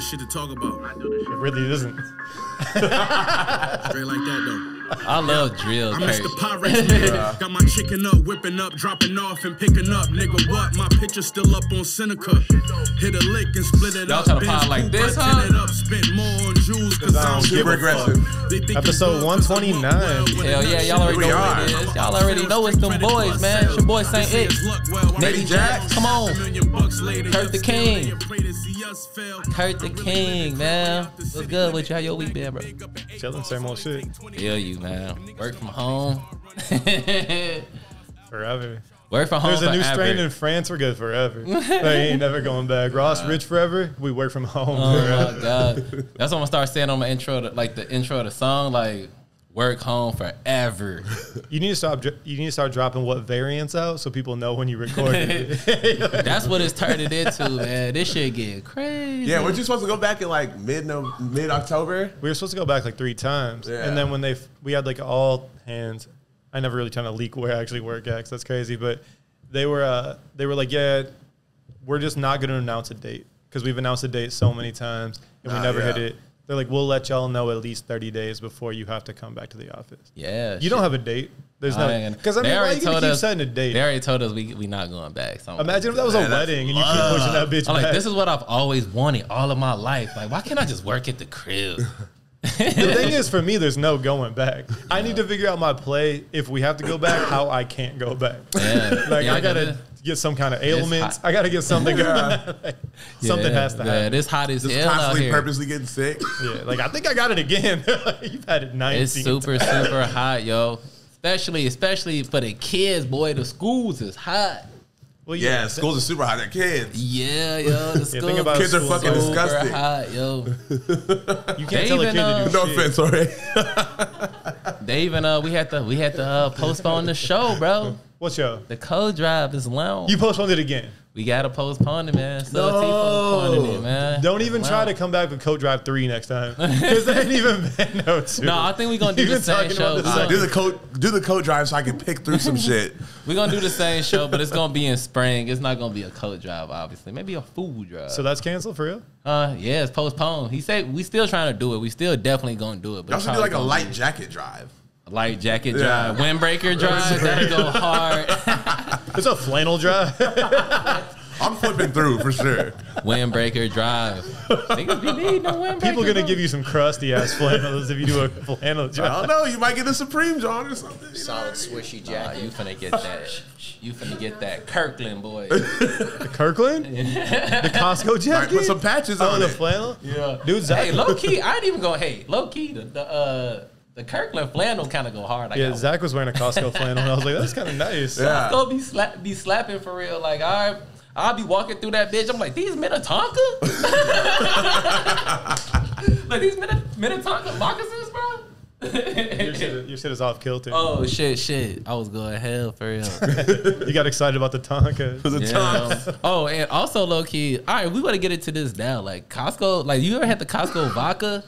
shit to talk about. It really isn't. Straight like that though. I love drill. I'm Mr. Pyrex, nigga. Got my chicken up, whipping up, dropping off and picking up, nigga. What? My picture still up on Seneca. Hit a lick and split it Y'all up. trying to pod like this, huh? It up, spent more on jewels cause I don't Super aggressive. Episode 129. Hell yeah, y'all already know what it is. Y'all already know it's them boys, man. It's your boy Saint Icky. Nitty Jack, come on. Kurt the King. Kurt the King, man. What's good with you? How your week been, bro? Chilling, same old shit. Feel you, man. Work from home. Forever. Work from home. There's a new forever. strain in France. We're good forever. They ain't never going back. Ross rich forever. We work from home. Oh forever. my god. That's what I'm gonna start saying on my intro, like the intro of the song, like work home forever. You need to start dropping what variants out so people know when you recorded it. That's what it's turned it into, man. This shit get crazy. Yeah, weren't you supposed to go back in like mid-October? We were supposed to go back like 3 times, Yeah. and then when we had like all hands. I never really trying to leak where I actually work at, 'cause that's crazy. But they were like, yeah, we're just not going to announce a date because we've announced a date so many times and we never hit it. They're like, we'll let y'all know at least 30 days before you have to come back to the office. Yeah, you don't have a date. There's no, because I mean, why you gonna keep setting a date? They already told us we not going back. So imagine if that was a wedding and you keep pushing that bitch I'm back. like, this is what I've always wanted all of my life. Like, why can't I just work at the crib? The thing is, for me, there's no going back. I need to figure out my play. If we have to go back, how I can't go back. Yeah. Like, Yeah, I gotta get some kind of ailments. I gotta get something. Something has to happen. Yeah, this hot as Just hell out constantly here. purposely getting sick. Yeah, like I think I got it again. You've had it 19 It's super hot, yo. Especially for the kids, boy. The schools is hot. Well, Yeah, schools are super hot. They're kids. Yeah, yo. The schools think about Kids are schools. fucking super disgusting. hot, yo. You can't tell a kid to do No shit. offense, sorry. They even we had to postpone the show, bro. What show? The code drive is long. You postponed it again. We gotta postpone it, man. So postponing it, man. Don't even try to come back with Code Drive 3 next time. Because that ain't even been no 2. No, I think we're gonna do You've the been same talking show. about this Do the code drive so I can pick through some shit. We're gonna do the same show, but it's gonna be in spring. It's not gonna be a code drive, obviously. Maybe a food drive. So that's canceled for real? Yeah, it's postponed. He said we still trying to do it. We still definitely gonna do it. But Y'all should do like a light jacket drive. light jacket drive, windbreaker drive. That'll go hard. It's a flannel drive. I'm flipping through for sure. Windbreaker drive. Niggas be needing a windbreaker. People gonna drive. give you some crusty ass flannels if you do a flannel I drive. don't know. You might get a Supreme John or something. Solid swishy jacket. You finna get that. You finna get that Kirkland, boy. The Kirkland? The Costco Might jacket? put some patches Oh, on the it. flannel? Yeah. Dude, Zach. Hey, low key, I ain't even go. Hey, low key, the Kirkland flannel kind of go hard. Yeah, Zach was wearing a Costco flannel, and I was like, that's kind of nice. Yeah. Go be slapping for real. Like, all right, I'll be walking through that bitch. I'm like, these Minnetonka? Like, these Minnetonka moccasins, bro? Your shit is off kilter. Oh, shit. I was going hell for real. You got excited about the Tonka. Yeah. Oh, and also, low key, all right, we want to get into this now. Like, Costco, like, you ever had the Costco vodka?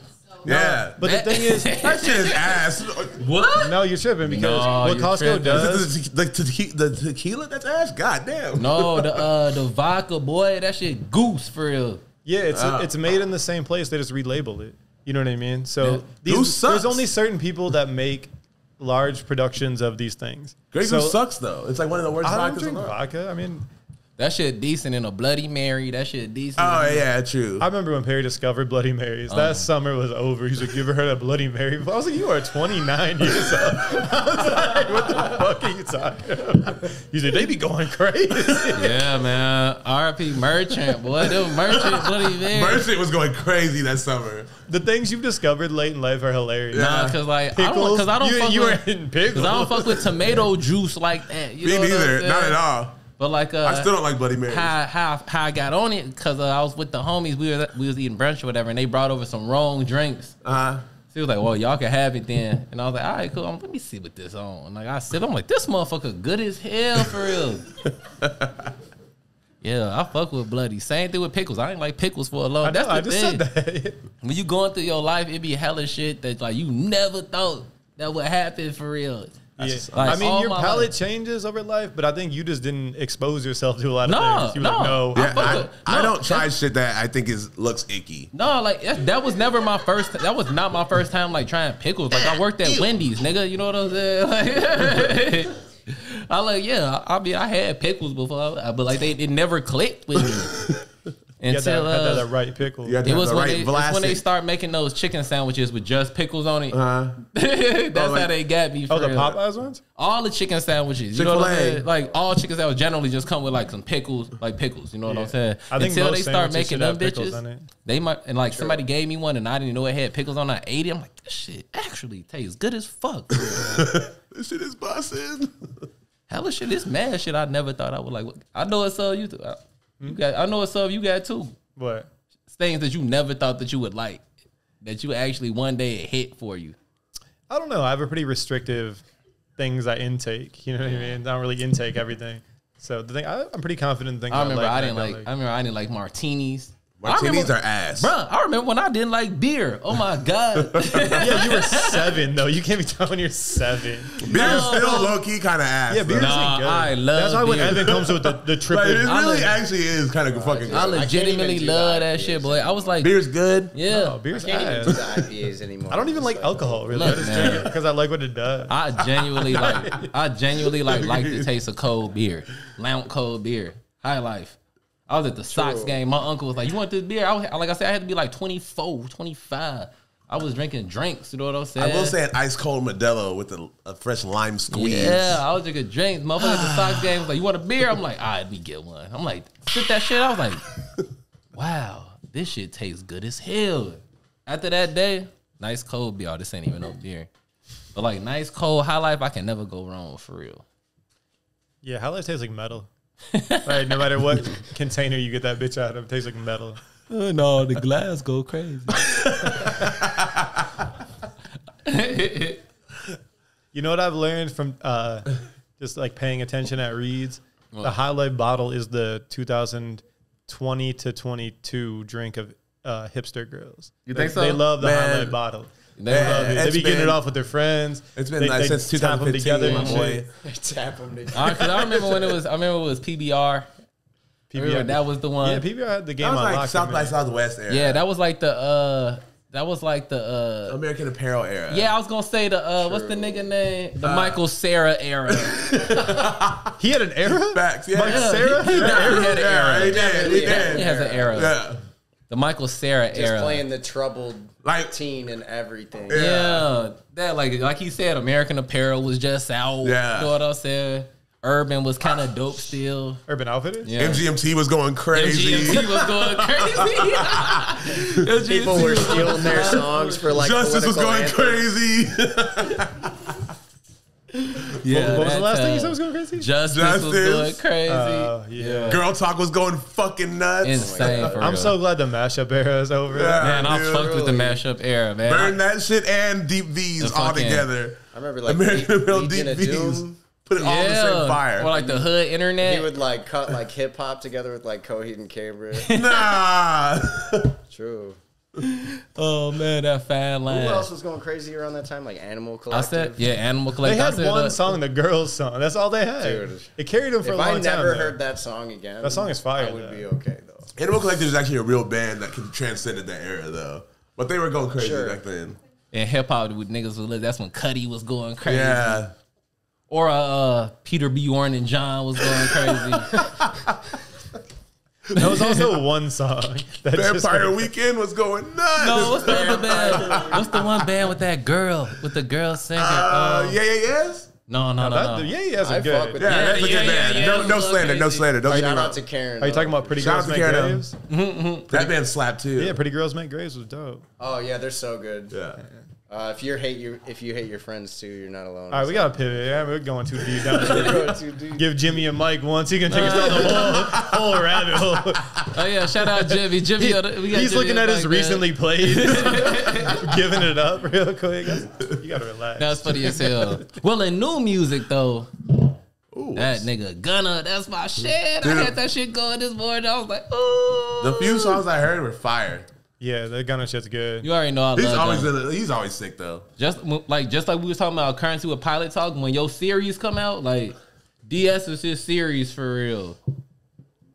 Yeah. But the thing is, That shit is ass. What? no, you're tripping because No, what you're Costco tripping. does. The tequila, that's ass? God damn. No, the vodka, boy, that shit goose for real. Yeah, it's made in the same place. They just relabel it. You know what I mean? So Yeah. Goose sucks. there's only certain people that make large productions of these things. Grey so, Goose sucks, though. It's like one of the worst I don't vodkas drink on earth. vodka. I mean, That shit decent in a Bloody Mary. That shit decent. Oh, yeah, true. I remember when Perry discovered Bloody Marys. That summer was over. He's like, you ever heard of Bloody Mary? I was like, you are 29 years old. I was like, what the fuck are you talking about? He's like, they be going crazy. Yeah, man. R.I.P. Merchant, boy. Them Merchant Bloody Mary. Merchant was going crazy that summer. The things you've discovered late in life are hilarious. Nah, cause like Pickles. I don't fuck you were with, in pickles. cause I don't fuck with tomato juice like that. You Me know what I'm neither. saying? Not at all. But like, I still don't like Bloody Mary. how I got on it because I was with the homies. We was eating brunch or whatever, and they brought over some wrong drinks. So he was like, "Well, y'all can have it then." And I was like, "All right, cool. Let me see what this on." And like I sip, I'm like, "This motherfucker good as hell for real." Yeah, I fuck with bloody. Same thing with pickles. I ain't like pickles for a long. That's the I just thing. said that. When you going through your life, it be hella shit that like you never thought that would happen for real. Yeah. Like, I mean, all your my palate life. changes over life, but I think you just didn't expose yourself to a lot of No, things. You were like, no. no. Yeah, I No, don't try that's- shit that I think looks icky. No, like that was never my first. That was not my first time like trying pickles. Like I worked at Wendy's, nigga. You know what I'm saying? Like, I like, yeah. I mean, I had pickles before, but like it never clicked with me You had until that right pickle. You have to it have was the when right they, it's when they Vlasic. start making those chicken sandwiches with just pickles on it. Uh-huh. That's how they got me. For Oh, the real. Popeyes ones? All the chicken sandwiches, you know what I'm Chick-fil-A. saying? Like all chicken sandwiches generally just come with like some pickles, like pickles. You know what I'm saying? I think Until most they start sandwiches making should them have pickles on bitches, it. they might. And like somebody gave me one, and I didn't know it had pickles on it. I ate it. I'm like, this shit actually tastes good as fuck. This shit is busting. Hella shit, this mad shit. I never thought I would like. I know it's you too. You got. I know it's you got too. What? Things that you never thought that you would like, that you actually one day it hit for you. I don't know. I have a pretty restrictive things I intake. You know what I mean? I don't really intake everything. So the thing, I'm pretty confident in things I remember I don't didn't like martinis. Martinis are ass. Bro, I remember when I didn't like beer. Oh my God. Yeah, you were 7 though. You can't be telling when you're 7. Beer's still low key kind of ass. Yeah, beer's though. Nah, good. I love That's why when beer. Evan comes with the triple, Like, it I really love- actually is kind of fucking I good. legitimately even do love the that IPAs. shit, boy. I was like, Beer's good. yeah. no, beer's Can't even do the ass. IPAs anymore. I don't even like alcohol really. Look, I just man. drink it because I like what it does. I genuinely like the taste of cold beer. Lamp cold beer. High life. I was at the Sox game. My uncle was like, you want this beer? Like I said, I had to be like 24, 25. I was drinking drinks. You know what I'm saying? I will say an ice cold Modelo with a fresh lime squeeze. Yeah, I was drinking drinks. Motherfucker at the Sox game was like, you want a beer? I'm like, all right, let me get one. I'm like, sip that shit. I was like, wow, this shit tastes good as hell. After that day, nice cold beer. Oh, this ain't even no beer. But like nice cold High Life, I can never go wrong for real. Yeah, High Life tastes like metal. Right, no matter what container you get that bitch out of, it tastes like metal. No, the glass go crazy. You know what I've learned from just like paying attention at Reed's? The High Life bottle is the 2020 to 22 drink of hipster girls. You think so? They love the Man. High Life bottle. They They love love it. They It's be getting been- it off with their friends. It's been They- like they since tap 'em 2015, together my and boy. shit. tap them together. Cause I remember when it was. I remember it was PBR. PBR. That was the one. Yeah, PBR had the game That was on like lock. South by Southwest era. Yeah, that was like the. That was like the. American Apparel era. Yeah, I was gonna say the. What's the nigga name? The Michael Cera era. He had an era? Facts. Yeah. Mike Yeah. Sarah? He definitely had an era. He did. He He has did. an era. Yeah. The Michael Cera Just era. playing the troubled Like- teen and everything. Yeah, that like he said, American Apparel was just out. Yeah. You know what I'm saying? Urban was kind of dope still. Urban Outfitters? Yeah. MGMT was going crazy. MGMT was going crazy. MGMT People were was stealing their songs for like Justice was political going anthems. crazy. Yeah, What was the that last thing you time. said was going crazy? Justice was going Justice. crazy. Yeah. Girl Talk was going fucking nuts. Insane for I'm real. so glad the mashup era is over. Yeah. Man, I Dude, fucked with the mashup era, man. Burn that shit and Deep V's The all fucking- together. I remember like American Apparel Legion Deep of V's. Doom. Put it all in the same fire. Or like the hood internet. He would like cut like hip hop together with like Coheed and Cambria. Nah. True. Oh man, that fine Who line. else was going crazy around that time? Like Animal I Collective. said, yeah, Animal They Collective. I had said, one song, the girls' song. That's all they had. Dude. It carried them for a If long I time. never though. heard that song again, That song is fire, I would though. be okay though. Animal Collective is actually a real band that can transcended that era though. But they were going crazy Sure. back then. And hip hop with niggas was lit. That's when Cuddy was going crazy. Yeah. Or Peter Bjorn and John was going crazy. That was also one song. That just Vampire Weekend was going nuts. No, what's the other band? What's the one band with that girl? With the girl singer? Yes. No. Yeah, yeah, that's I a good. fuck with Yeah, that. that's a good band. yeah, no it was slander, no crazy. slander. Don't get me Shout wrong. out to Karen. Are you talking though. about Pretty Shout Girls out to Make Karen. Graves? That band slapped too. Yeah, Pretty Girls Make Graves was dope. Oh yeah, they're so good. Yeah. If you hate your friends too, you're not alone. All right, we got to pivot. Yeah, we're going too deep down We're here. going too deep. Give Jimmy a mic once. He can take us down the whole rabbit hole. Oh yeah, shout out Jimmy. Jimmy, we got He's Jimmy looking at his back, man. recently played, giving it up real quick. You got to relax. That's funny as hell. Well, in new music though, Ooh, that nigga Gunna, that's my shit. Dude. I had that shit going this morning. I was like, ooh. the few songs I heard were fire. Yeah, the Gunna shit's good. You already know I He's love always Gunna. he's always sick though. Just like we was talking about Currency with Pilot Talk, when your series come out, like DS is his series for real.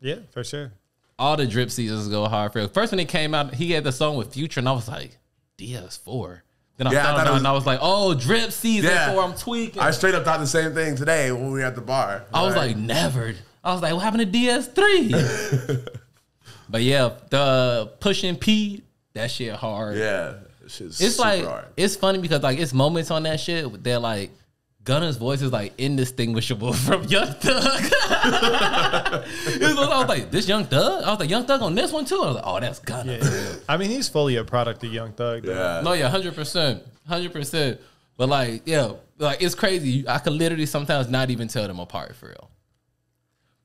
Yeah, for sure. All the drip seasons go hard for real. First when it came out, he had the song with Future, and I was like, DS4. Then I found out, and I was like, oh, drip season 4. I'm tweaking. I straight up thought the same thing today when we were at the bar. I was like, never. I was like, what happened to DS3? But yeah, the Pushing P, that shit hard. yeah, it's It's like hard. It's funny because like it's moments on that shit that like Gunna's voice is like indistinguishable from Young Thug. I was like, this Young Thug? I was like, Young Thug on this one too? I was like, oh, that's Gunna. Yeah. I mean, he's fully a product of Young Thug. Though. Yeah. No, yeah, 100%. 100%. But like, yeah, like it's crazy. I could literally sometimes not even tell them apart for real.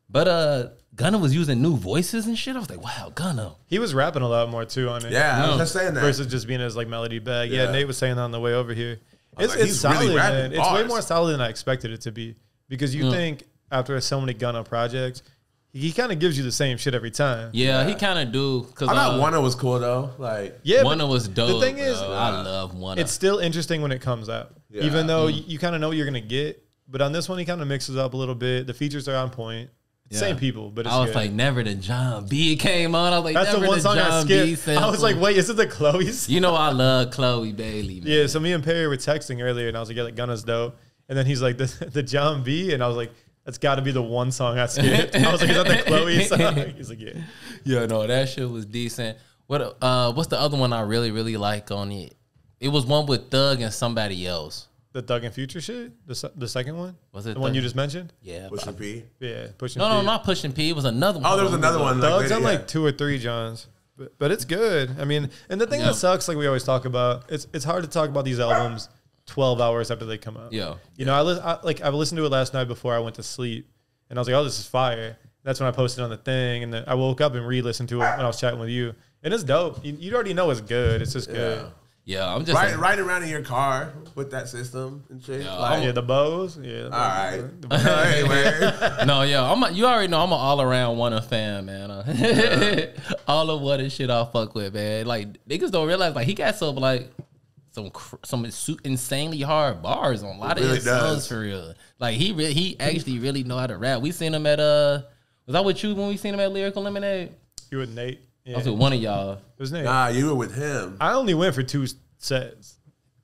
But Gunna was using new voices and shit. I was like, wow, Gunna. He was rapping a lot more too on it. Yeah, I was just saying that. Versus just being his like melody bag. Yeah, Nate was saying that on the way over here. It's like, he's solid, really man. rapping It's way bars. more solid than I expected it to be. Because you think after so many Gunna projects, he kind of gives you the same shit every time. Yeah, he kind of do. Cause I thought Wanna was cool though. Like, Yeah, Wanna was dope. The thing is, I love Wanna. it's still interesting when it comes out. Yeah. Even though you kind of know what you're going to get. But on this one, he kind of mixes up a little bit. The features are on point. Same people, but it's I was good. like, never the John B came on. I was like, That's never the one the song I John B skipped. sample. I was like, wait, is it the Chloe's? You know I love Chloe Bailey, man. Yeah, so me and Perry were texting earlier, and I was like, yeah, like Gunna's dope. And then he's like, the John B, and I was like, that's got to be the one song I skipped. I was like, is that the Chloe song? He's like, yeah. Yeah, no, that shit was decent. What's the other one I really, really like on it? It was one with Thug and somebody else. The Thug and Future shit? The second one? Was it the one Thug? you just mentioned? Yeah. Pushing P. Yeah, Pushing No, P. not Pushing P. It was another one. Oh, there was another one. Thug's on yeah. like 2 or 3 Johns. But it's good. I mean, and the thing that sucks, like we always talk about, it's hard to talk about these albums 12 hours after they come out. Yeah. You know, I listened to it last night before I went to sleep, and I was like, oh, this is fire. That's when I posted on the thing, and then I woke up and re-listened to it when I was chatting with you. And it's dope. You already know it's good. It's just good. Yeah, I'm just Right around in your car with that system and shit. Yeah. Like, Yeah, the bows. Yeah. all right. Hey, man. No, yeah, you already know I'm an all around Wanna fan, man. All of Wanna shit I fuck with, man. Like niggas don't realize like he got some insanely hard bars on a lot of his songs for real. Like he actually really know how to rap. We seen him at was I with you when we seen him at Lyrical Lemonade? You with Nate? Yeah. I was with one of y'all. It was Nate. Nah, you were with him. I only went for 2 sets.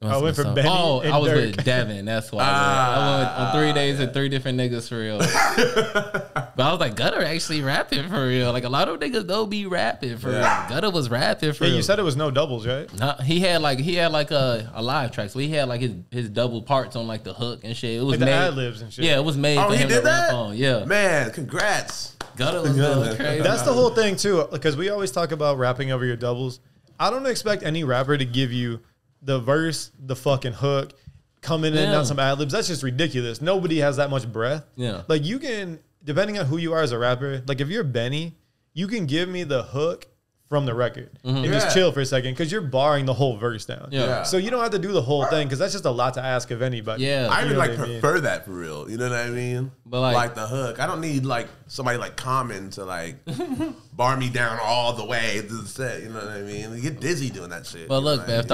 I went for Some- Benny Oh, and I was Dirk. with Devin. That's why I went on 3 days and 3 different niggas for real. But I was like, Gutter actually rapping for real. Like a lot of niggas don't be rapping for real. Gutter was rapping for Yeah, real. you said it was no doubles, right? Nah, he had like a live track, so he had like his double parts on like the hook and shit. It was Like the made, ad-libs and shit. Yeah, it was made. Oh, for he him did to rap that? on. Yeah, Man, congrats. Gutter was going crazy. That's the whole thing too, because we always talk about rapping over your doubles. I don't expect any rapper to give you the verse, the fucking hook, coming in on some ad libs. That's just ridiculous. Nobody has that much breath. Yeah. Like you can, depending on who you are as a rapper, like if you're Benny, you can give me the hook from the record and just chill for a second because you're barring the whole verse down. Yeah. So you don't have to do the whole thing because that's just a lot to ask of anybody. Yeah. I You even know like what I mean? prefer that for real. You know what I mean? But, like the hook. I don't need like somebody like Common to like bar me down all the way to the set. You know what I mean? You get dizzy doing that shit. But you know look, what man,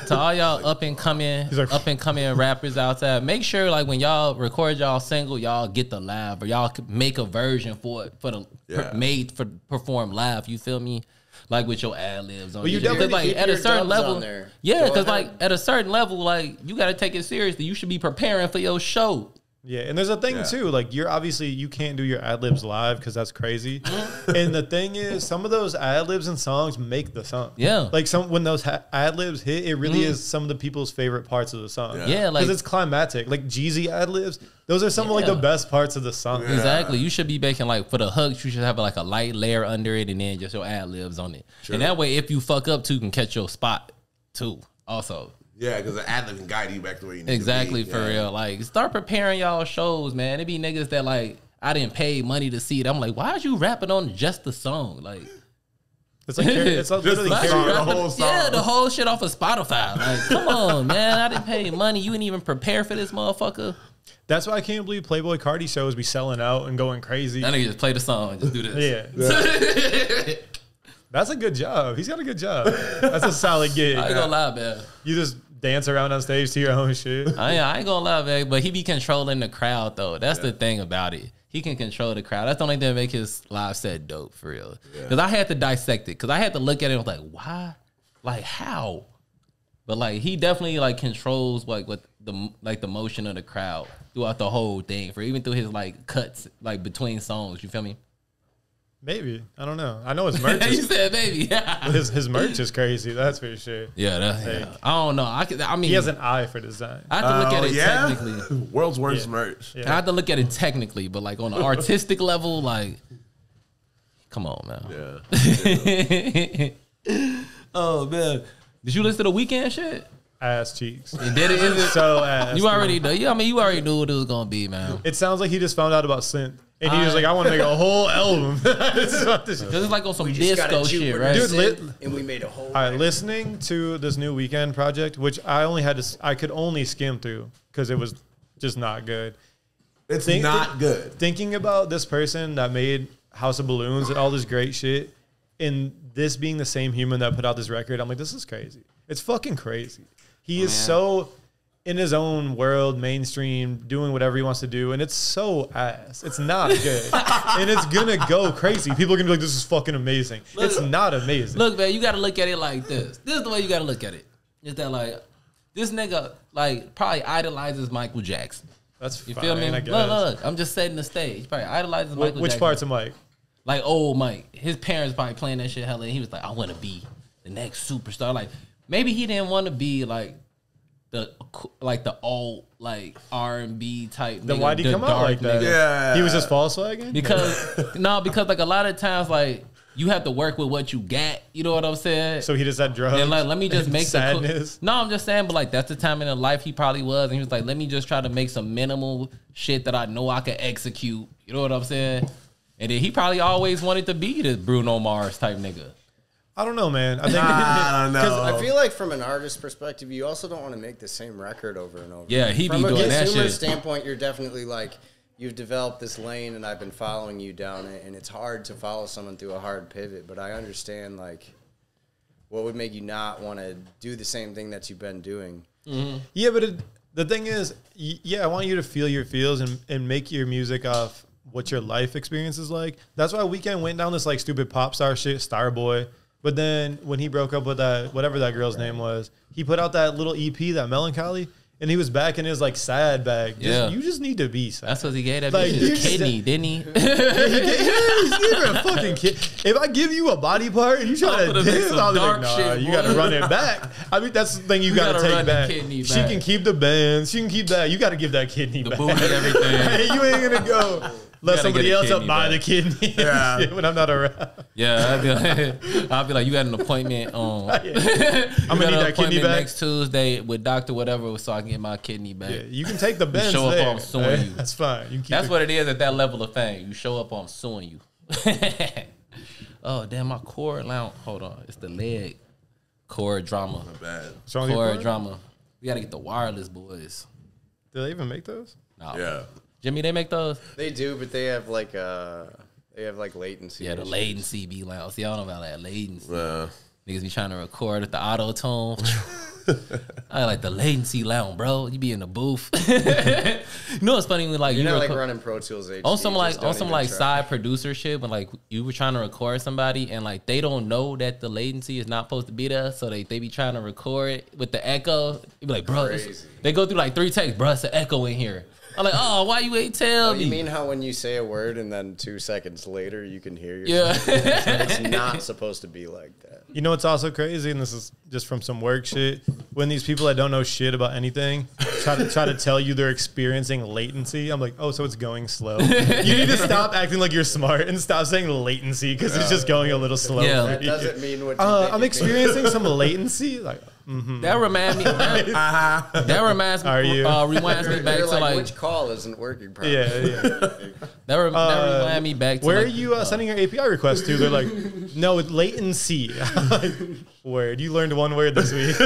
to all y'all up and coming rappers out there, make sure like when y'all record y'all single, y'all get the live or y'all could make a version for it made for perform live. You feel me? Like with your ad libs on. Well, you your shit. 'Cause, definitely like keep at a your certain dubs level. on there. Yeah, Go because ahead. like at a certain level, like you got to take it seriously. You should be preparing for your show. Yeah, and there's a thing too, like you can't do your ad libs live because that's crazy. And the thing is, some of those ad libs and songs make the song. Yeah. like when those ad libs hit, it really is some of the people's favorite parts of the song. Yeah, like because it's climactic. Like Jeezy ad libs, those are some of like the best parts of the song. exactly. You should be making like for the hooks, you should have like a light layer under it and then just your ad libs on it. And that way, if you fuck up too, you can catch your spot too. Also. Yeah, because the ad lib can guide you back to where you need Exactly, to be. for real. Like, start preparing y'all shows, man. It be niggas that, like, I didn't pay money to see it. I'm like, why is you rapping on just the song? Like, It's like it's like literally the karaoke. song, the whole song. yeah, the whole shit off of Spotify. Like, come on, man. I didn't pay money. You didn't even prepare for this motherfucker. That's why I can't believe Playboy Cardi shows be selling out and going crazy. That nigga just play the song and just do this. Yeah. That's a good job. He's got a good job. That's a solid gig. I ain't gonna lie, man. You just dance around on stage to your own shit. I ain't gonna lie, man. But he be controlling the crowd, though. That's the thing about it. He can control the crowd. That's the only thing that make his live set dope, for real. Because I had to dissect it. Because I had to look at it and was like, why? Like, how? But, like, he definitely, like, controls, like, what the motion of the crowd throughout the whole thing. For even through his, like, cuts, like, between songs. You feel me? Maybe. I don't know. I know his merch You said maybe. his merch is crazy. That's for sure. Yeah, I don't know. I mean, he has an eye for design. I have to look at it technically. World's worst merch. Yeah. I have to look at it technically, but like on an artistic level, like, come on, man. Yeah. Oh man, did you listen to the Weeknd shit? Ass cheeks. You did it? Is it? So ass. You already know. Yeah, I mean, you already knew what it was gonna be, man. It sounds like he just found out about synth. And he was like, I want to make a whole album. Because it's like on some disco shit, right? Dude, and we made a whole. all right, listening to this new Weeknd project, which I could only skim through because it was just not good. It's not good. Thinking about this person that made House of Balloons and all this great shit, and this being the same human that put out this record, I'm like, this is crazy. It's fucking crazy. He is so in his own world, mainstream, doing whatever he wants to do, and it's so ass. It's not good. And it's gonna go crazy. People are gonna be like, this is fucking amazing. It's not amazing. Look, man, you gotta look at it like this. This is the way you gotta look at it. Is that like, this nigga, like, probably idolizes Michael Jackson. That's You fine, feel me? I guess. Look, I'm just setting the stage. He probably idolizes Michael Jackson. Which parts of Mike? Like old Mike. His parents probably playing that shit hella, and he was like, I want to be the next superstar. Like, maybe he didn't want to be like the old like R&B type. Then nigga, why'd he come out like that? Nigga. Yeah. He was just false flagging? Because because like a lot of times like you have to work with what you got. You know what I'm saying? So he just had drugs. And like, let me just make sadness. No, I'm just saying, but like that's the time in the life he probably was, and he was like, let me just try to make some minimal shit that I know I can execute. You know what I'm saying? And then he probably always wanted to be the Bruno Mars type nigga. I don't know, man. I think I don't know. Because I feel like from an artist perspective, you also don't want to make the same record over and over. Yeah, he be doing that shit. From a consumer standpoint, you're definitely like, you've developed this lane and I've been following you down it, and it's hard to follow someone through a hard pivot, but I understand like what would make you not want to do the same thing that you've been doing. Mm-hmm. Yeah, but the thing is, I want you to feel your feels and make your music off what your life experience is like. That's why Weeknd went down this like stupid pop star shit, Starboy. But then when he broke up with that, whatever that girl's name was, he put out that little EP, that Melancholy, and he was back in his like sad bag. You just need to be sad. That's what he gave that like, bitch his kidney, didn't he? He gave her a fucking kid. If I give you a body part and you try to dip, I'll be like, nah, you got to run it back. I mean, that's the thing you got to take back. She can keep the bands. She can keep that. You got to give that kidney back. The boot and everything. You ain't going to go. Let somebody else up buy the kidney when I'm not around. Yeah, I'll be like, you got an appointment on. I'm gonna need that kidney back next Tuesday with Doctor whatever, so I can get my kidney back. Yeah, you can take the Benz show there. up, I'm suing you. That's fine. You can That's what it is at that level of fame. You show up, I'm suing you. Oh damn, my cord lounge. Hold on, it's the leg cord drama. Not bad. Cord drama. We gotta get the wireless boys. Do they even make those? No. Yeah. Jimmy, they make those? They do, but they have like latency. Yeah, the issues. latency be loud. See, y'all know about that latency. Yeah. Niggas be trying to record at the auto tone. I like the latency loud, bro. You be in the booth. You know what's funny when like You're not like running Pro Tools HD. on some side producer shit when like you were trying to record somebody and like they don't know that the latency is not supposed to be there, so they be trying to record with the echo. You be like, bro, they go through like 3 takes, bro. It's an echo in here. I'm like, oh, why you ain't tell me? You mean how when you say a word and then 2 seconds later you can hear yourself? Yeah. It's not supposed to be like that. You know what's also crazy, and this is just from some work shit, when these people that don't know shit about anything try to tell you they're experiencing latency. I'm like, oh, so it's going slow. You need to stop acting like you're smart and stop saying latency because it's just going a little slow. Yeah. That doesn't mean what you think I'm experiencing some latency. Like, That reminds me. That reminds me. Reminds me back to like which call isn't working properly. Yeah. that reminds me back to where like, are you sending your API request to? They're like, no, it's latency. Word. You learned one word this week.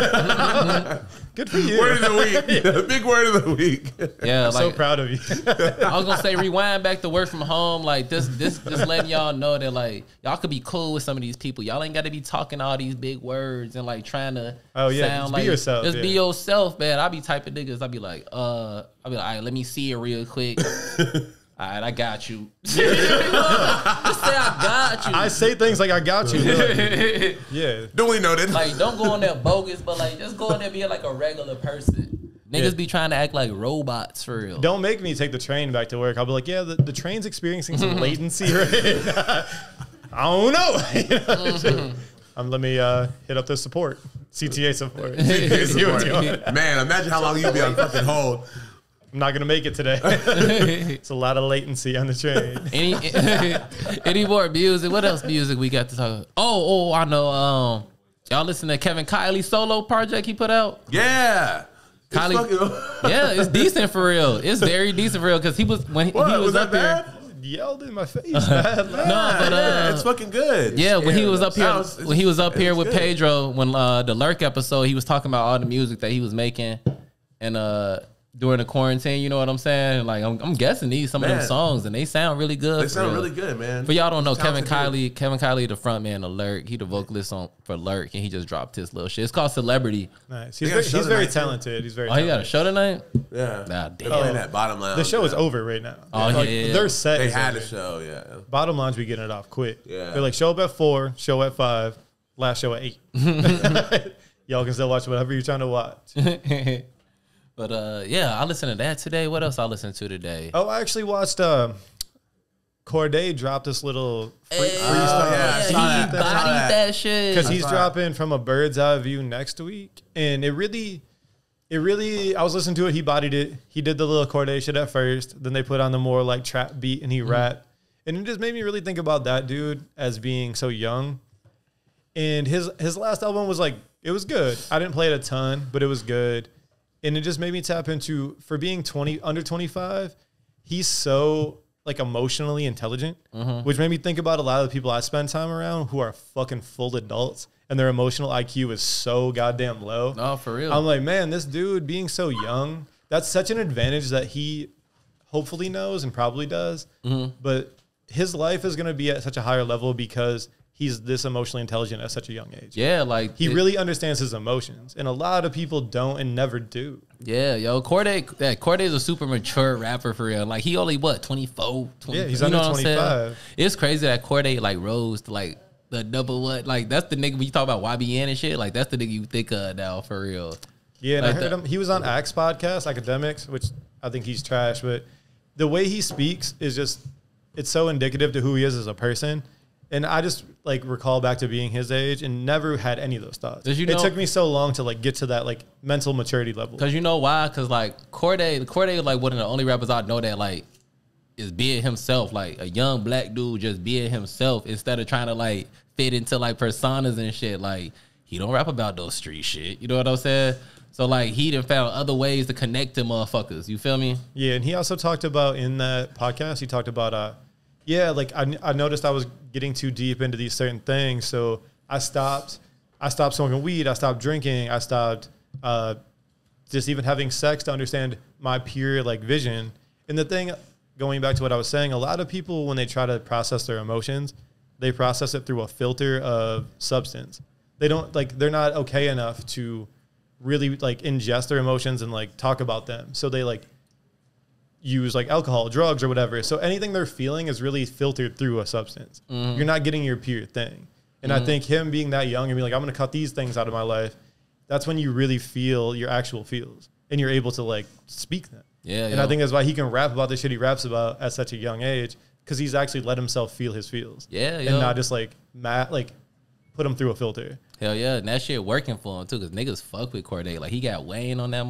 Good for you. Word of the week. Big word of the week. Yeah, I'm so proud of you. I was gonna say rewind back to work from home. Like this letting y'all know that like y'all could be cool with some of these people. Y'all ain't got to be talking all these big words and like trying to sound just like be yourself. Just be yourself, man. I be typing niggas. I be like, all right, let me see it real quick. All right, I got you. Just say I got you. I say things like I got you. Like, yeah. Duly noted. Like, don't go on there bogus, but like, just go on there being like a regular person. Niggas be trying to act like robots for real. Don't make me take the train back to work. I'll be like, yeah, the train's experiencing some latency right now. I don't know. Let me hit up the support. CTA support. Man, imagine how long you'd be on fucking hold. I'm not going to make it today. It's a lot of latency on the train. Any more music? What else music we got to talk about? Oh, I know. Y'all listen to Kevin Kiley's solo project he put out? Yeah. Kylie, yeah, it's decent for real. It's very decent for real because he was when he was up here. Yelled in my face. Bad, yeah, it's fucking good. Yeah, when he was up here, with good. Pedro, when the Lurk episode, he was talking about all the music that he was making, and during the quarantine, you know what I'm saying? Like I'm guessing some of them songs, and they sound really good. They sound really good, man. For y'all don't know, Kevin Kiley, the front man of Lurk, he the vocalist for Lurk, and he just dropped his little shit. It's called Celebrity. Nice. He's very talented. He's very. He got a show tonight. Yeah. Nah, damn. They're playing that Bottom Lounge. The show is over right now. Oh yeah. Their set. They is had over. a show. Yeah. Bottom Lounge be getting it off quick. Yeah. They're like show up at 4, show at 5, last show at 8. Y'all can still watch whatever you're trying to watch. But yeah, I listened to that today. What else I listened to today? Oh, I actually watched Corday drop this little freestyle. Yeah, he bodied that shit. Because he's dropping From a Bird's Eye View next week. And it really, I was listening to it. He bodied it. He did the little Corday shit at first. Then they put on the more like trap beat and he rapped. And it just made me really think about that dude as being so young. And his last album was like, it was good. I didn't play it a ton, but it was good. And it just made me tap into, for being under 25, he's so like emotionally intelligent, which made me think about a lot of the people I spend time around who are fucking full adults and their emotional IQ is so goddamn low. No, for real. I'm like, man, this dude being so young, that's such an advantage that he hopefully knows and probably does. But his life is going to be at such a higher level because he's this emotionally intelligent at such a young age. Yeah, like he really understands his emotions, and a lot of people don't and never do. Yeah, yo, Corday is a super mature rapper for real. Like he only 24, 20, yeah, he's under 25. It's crazy that Corday like rose to like the number one. Like that's the nigga when you talk about YBN and shit. Like that's the nigga you think of now for real. Yeah, and like I heard him. He was on Axe podcast, Academics, which I think he's trash, but the way he speaks is just it's so indicative to who he is as a person. And I just like recall back to being his age and never had any of those thoughts. It took me so long to like get to that like mental maturity level. Cause you know why? Cause like Corday is like one of the only rappers I know that like is being himself, like a young black dude just being himself instead of trying to like fit into like personas and shit. Like he don't rap about those street shit. You know what I'm saying? So like he done found other ways to connect to motherfuckers. You feel me? Yeah, and he also talked about in that podcast, he talked about yeah, like I noticed I was getting too deep into these certain things, so I stopped smoking weed, I stopped drinking, I stopped just even having sex to understand my pure like vision. And the thing, going back to what I was saying, a lot of people when they try to process their emotions, they process it through a filter of substance. They don't like they're not okay enough to really like ingest their emotions and like talk about them. So they like use like alcohol, drugs, or whatever. So anything they're feeling is really filtered through a substance. You're not getting your pure thing. And I think him being that young and being like, I'm going to cut these things out of my life, that's when you really feel your actual feels and you're able to like speak them. Yeah. And I think that's why he can rap about the shit he raps about at such a young age, because he's actually let himself feel his feels. Yeah. And not just like put him through a filter. Hell yeah, and that shit working for him too, cause niggas fuck with Corday. Like he got Wayne on that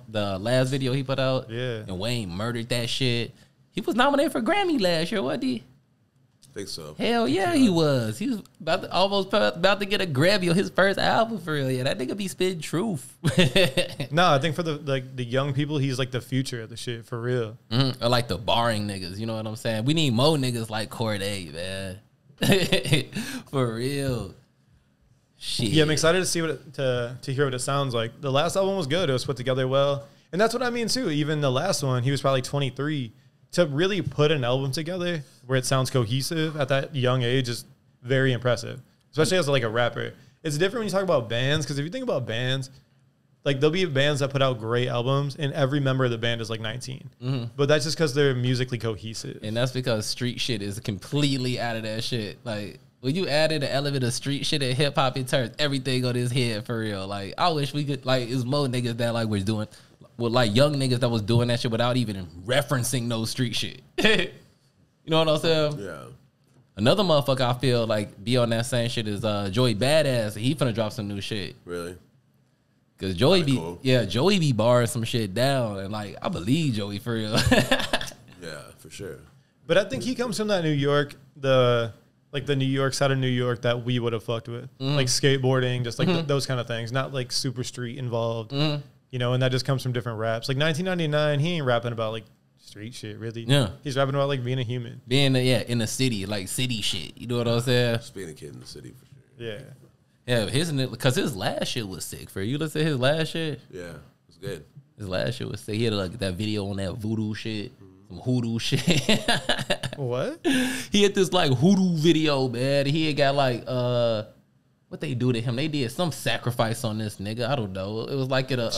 the last video he put out. Yeah, and Wayne murdered that shit. He was nominated for Grammy last year, wasn't he? I think so. Hell yeah, he was. He was almost about to get a Grammy on his first album for real. Yeah, that nigga be spitting truth. No, I think for the young people, he's like the future of the shit for real. Or like the barring niggas, you know what I'm saying? We need more niggas like Corday, man. For real. Shit. Yeah, I'm excited to see to hear what it sounds like. The last album was good. It was put together well. And that's what I mean, too. Even the last one, he was probably 23. To really put an album together where it sounds cohesive at that young age is very impressive, especially as like a rapper. It's different when you talk about bands, because if you think about bands, like there'll be bands that put out great albums and every member of the band is like 19. Mm-hmm. But that's just because they're musically cohesive. And that's because street shit is completely out of that shit. Like, when you added an element of street shit and hip hop, it turns everything on his head for real. Like, I wish we could, like, it's more niggas that like was doing, well, like young niggas that was doing that shit without even referencing no street shit. You know what I'm saying? Yeah. Another motherfucker I feel like be on that same shit is Joey Badass. He finna drop some new shit. Really? Cause Joey be cool. Joey be barring some shit down, and like I believe Joey for real. Yeah, for sure. But I think he comes from that New York, the New York side of New York that we would have fucked with, like skateboarding, just like those kind of things, not like super street involved, you know. And that just comes from different raps. Like 1999, he ain't rapping about like street shit really. Yeah, he's rapping about like being a human, being in the city, like city shit. You know what I'm saying? Just being a kid in the city for sure. Yeah. Yeah, because his last shit was sick. For you, listen to his last shit. Yeah, it was good. His last shit was sick. He had like that video on that voodoo shit, some hoodoo shit. What? He had this like hoodoo video, man. He had got like what they do to him? They did some sacrifice on this nigga. I don't know. It was like at a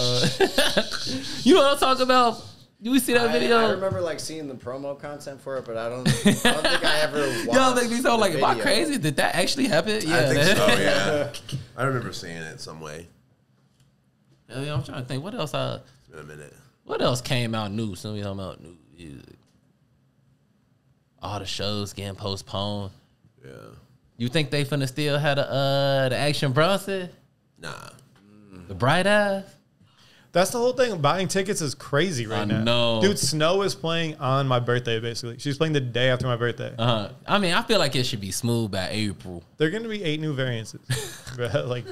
you know what I'm talking about? Do we see that video? I remember like seeing the promo content for it, but I don't think I ever watched. Y'all make me sound like, am I crazy? Did that actually happen? Yeah, I think so. Yeah, I remember seeing it some way. Yeah, I'm trying to think. What else? It's been a minute. What else came out new? Somebody talking about new music. All the shows getting postponed. Yeah. You think they finna still have the Action Bronson? Nah. The Bright Eyes? That's the whole thing. Buying tickets is crazy right now. No, dude. Snow is playing on my birthday. Basically, she's playing the day after my birthday. I mean, I feel like it should be smooth by April. There are going to be 8 new variants. Like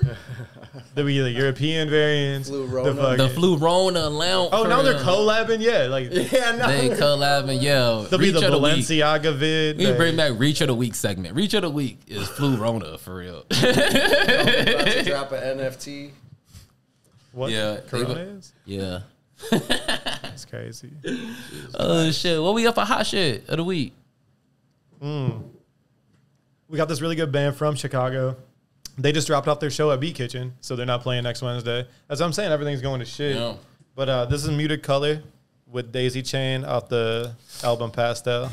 there'll be the European variants, the Flu-Rona lounge. Oh, now they're collabing. Yeah, like they collabing. Yo, there'll be the Balenciaga vid. We bring back Reach of the Week segment. Reach of the Week is Flu-Rona for real. About to drop an NFT. What? Yeah, Corona is? Yeah. That's crazy. Oh shit! What we got for hot shit of the week? We got this really good band from Chicago. They just dropped off their show at Beat Kitchen, so they're not playing next Wednesday. As I'm saying, everything's going to shit. Yeah. But this is Muted Color with Daisy Chain off the album Pastel.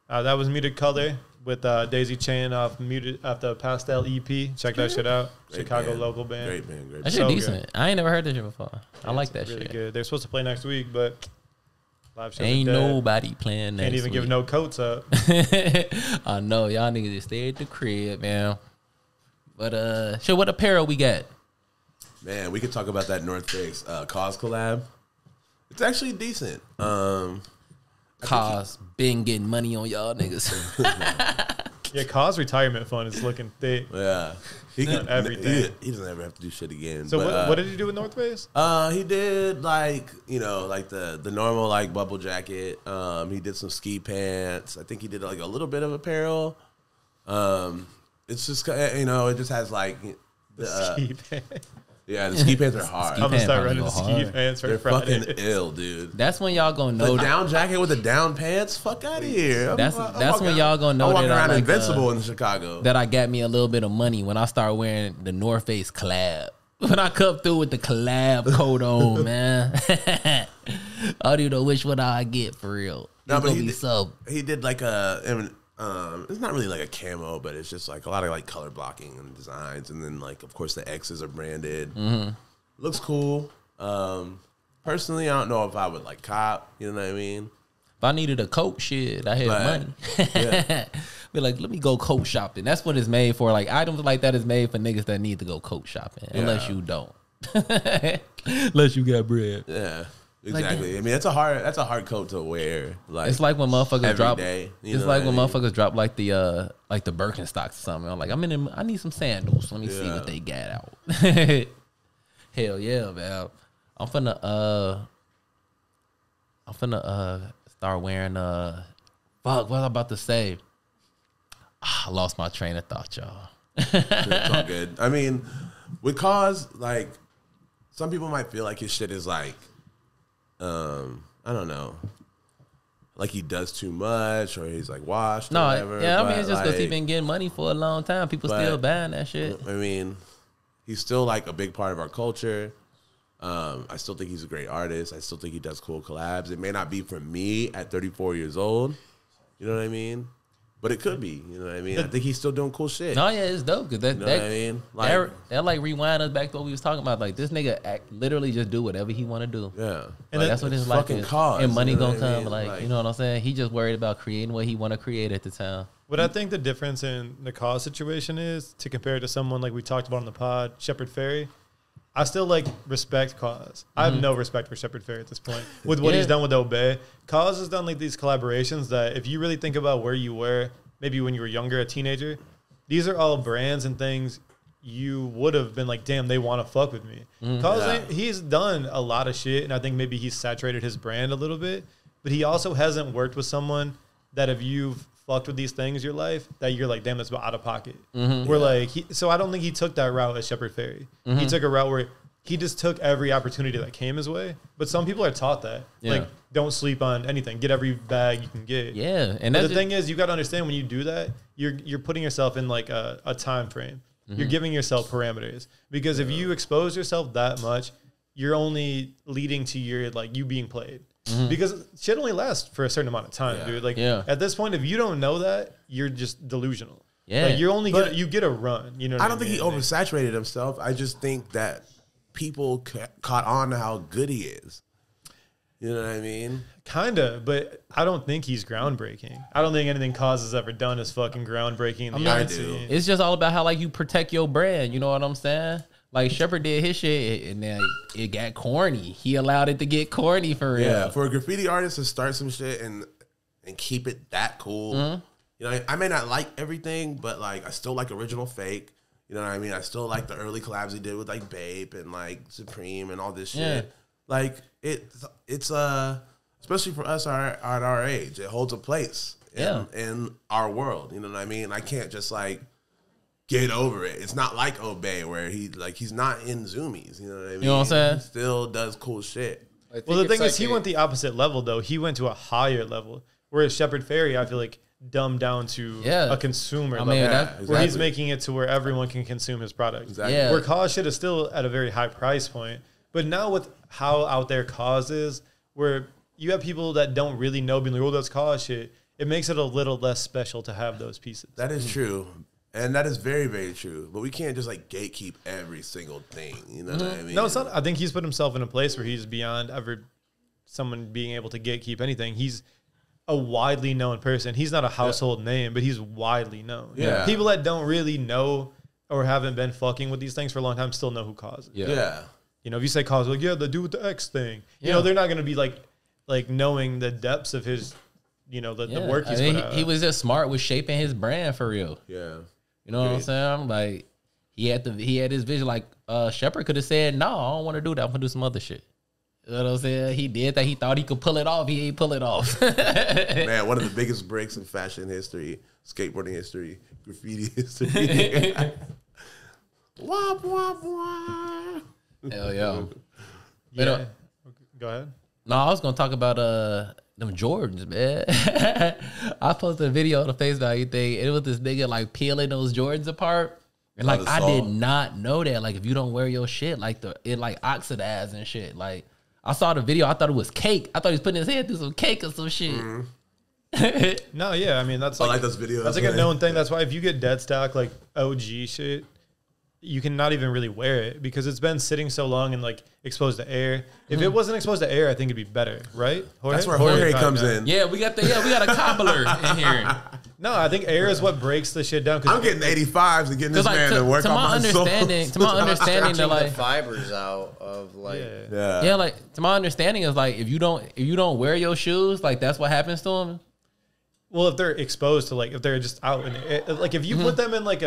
That was Muted Color with Daisy Chain off the Pastel EP. Check that shit out. Great Chicago band. local band. Great band. Great That band. shit So decent. good. I ain't never heard that shit before. I like that really shit. good. They're supposed to play next week, but live shows Ain't are dead. nobody playing next Can't even give week. no coats up. I know y'all niggas just stay at the crib, man. But shit, what apparel we got? Man, we could talk about that North Face Cause collab. It's actually decent. Cause been getting money on y'all niggas. Yeah, Cause retirement fund is looking thick. Yeah. He done everything. He doesn't ever have to do shit again. So but, what did he do with North Face? He did like the normal like bubble jacket. He did some ski pants. I think he did like a little bit of apparel. It's just it just has like Ski pants. yeah, the ski pants are hard. I'm gonna start running go ski hard. pants for They're Friday. fucking ill, dude. That's when y'all gonna The know. down jacket with the down pants? Fuck out of here. That's when y'all gonna know I'm walking that I around like, invincible in Chicago. that I got me a little bit of money when I start wearing the North Face collab. When I come through with the collab coat on, man. I don't even know which one I get for real. No, It's but gonna be so. he did like it's not really like a camo, but it's just like a lot of like color blocking and designs, and then like of course the X's are branded. Mm-hmm. Looks cool. Personally, I don't know if I would like cop. You know what I mean? If I needed a coat, shit, I had But, money. yeah. Be like, let me go coat shopping. That's what it's made for. Like items like that is made for niggas that need to go coat shopping. Unless Yeah. you don't. Unless you got bread. Yeah, exactly. I mean, that's a hard coat to wear. Like It's like when motherfuckers every drop. day, you It's know like what when I mean? motherfuckers drop like the Birkenstocks or something. I'm like, I need some sandals. Let me see Yeah. what they got out. Hell yeah, man. I'm finna start wearing fuck, what was I about to say? I lost my train of thought, y'all. It's all good. I mean, with Cause, like, some people might feel like his shit is like, I don't know, like he does too much or he's like washed. No, or whatever, yeah, I mean but, it's just because he like, been getting money for a long time. People but- still buying that shit. I mean, he's still like a big part of our culture. I still think he's a great artist. I still think he does cool collabs. It may not be for me at 34 years old. You know what I mean? But it could be. You know what I mean? I think he's still doing cool shit. No, yeah, it's dope because You know what I mean? Like, that like rewind us back to what we was talking about. Like this nigga literally just do whatever he want to do. yeah. And Like, that's what his life fucking is. Cause, And money you know gonna what I come. mean? Like, you know what I'm saying? He just worried about creating what he want to create at the time. What I think the difference in the Cause situation is to compare it to someone like we talked about on the pod, Shepard Fairey. I still like respect Cause. I have no respect for Shepard Fairey at this point. With what he's done with Obey, Cause has done like these collaborations that if you really think about where you were, maybe when you were younger, a teenager, these are all brands and things you would have been like, damn, they want to fuck with me. Cause, he's done a lot of shit, and I think maybe he's saturated his brand a little bit, but he also hasn't worked with someone that if you've fucked with these things in your life, that you're like, damn, that's out of pocket. So I don't think he took that route as Shepard Fairey. He took a route where he just took every opportunity that came his way. But some people are taught that. Yeah. Like, don't sleep on anything. Get every bag you can get. Yeah, and But that's the thing is, you got to understand when you do that, you're putting yourself in like a time frame. You're giving yourself parameters. Because if you expose yourself that much, you're only leading to your like you being played. Because shit only lasts for a certain amount of time, dude. Like at this point, if you don't know that, you're just delusional. Yeah. Like you only you get a run. You know what I don't think he mean? oversaturated himself. I just think that people caught on to how good he is. You know what I mean? Kinda, but I don't think he's groundbreaking. I don't think anything Cause has ever done is fucking groundbreaking in the I art do. scene. it's just all about how like you protect your brand. You know what I'm saying? Like Shepard did his shit, and then it got corny. He allowed it to get corny for real. Yeah, for a graffiti artist to start some shit and keep it that cool. You know, I may not like everything, but like I still like Original Fake. You know what I mean? I still like the early collabs he did with like Bape and like Supreme and all this shit. Yeah. Like it's especially for us at our age, it holds a place in our world. You know what I mean? I can't just like get over it. It's not like Obey where he's not in Zoomies. You know what I mean? You know what I'm saying? He still does cool shit. Well, the thing is, he went the opposite level, though. He went to a higher level. Whereas Shepard Fairey, I feel like, dumbed down to a consumer level. Where he's making it to where everyone can consume his product. Exactly. Yeah. Where Cause shit is still at a very high price point. But now with how out there Cause is, where you have people that don't really know being like, oh, that's Cause shit. it makes it a little less special to have those pieces. That is true. And that is very, very true. But we can't just like gatekeep every single thing. You know what I mean? No, it's not. I think he's put himself in a place where he's beyond someone being able to gatekeep anything. He's a widely known person. He's not a household name, but he's widely known. Yeah. People that don't really know or haven't been fucking with these things for a long time still know who caused it. Yeah. You know, if you say cause, like, yeah, the dude with the X thing, you know, they're not going to be like knowing the depths of his, you know, the work he's put out. He was just smart with shaping his brand for real. Yeah. You know what I'm saying? Like, he had his vision. Like, Shepard could have said, no, I don't want to do that. I'm going to do some other shit. You know what I'm saying? He did that. He thought he could pull it off. He ain't pull it off. Man, one of the biggest breaks in fashion history, skateboarding history, graffiti history. Wop, wop, wop. Hell yeah. Yeah. Go ahead. No, I was going to talk about them Jordans, man. I posted a video on the face value thing. It was this nigga like peeling those Jordans apart. And like, I did not know that. Like, if you don't wear your shit, like it like oxidized and shit. Like, I saw the video. I thought it was cake. I thought he was putting his hand through some cake or some shit. No, yeah. I mean, that's like those videos. That's like a known thing. That's why if you get dead stock, like OG shit, you can not even really wear it because it's been sitting so long and like exposed to air. If it wasn't exposed to air, I think it'd be better, right? Jorge? That's where Jorge comes in. Yeah, we got a cobbler in here. No, I think air is what breaks the shit down. I'm getting 85s and getting this like, man to work on my soul. To my understanding, they're like the fibers out of like yeah, like to my understanding is like if you don't wear your shoes, like that's what happens to them. Well, if they're exposed to like if they're just out in the air, like if you put them in like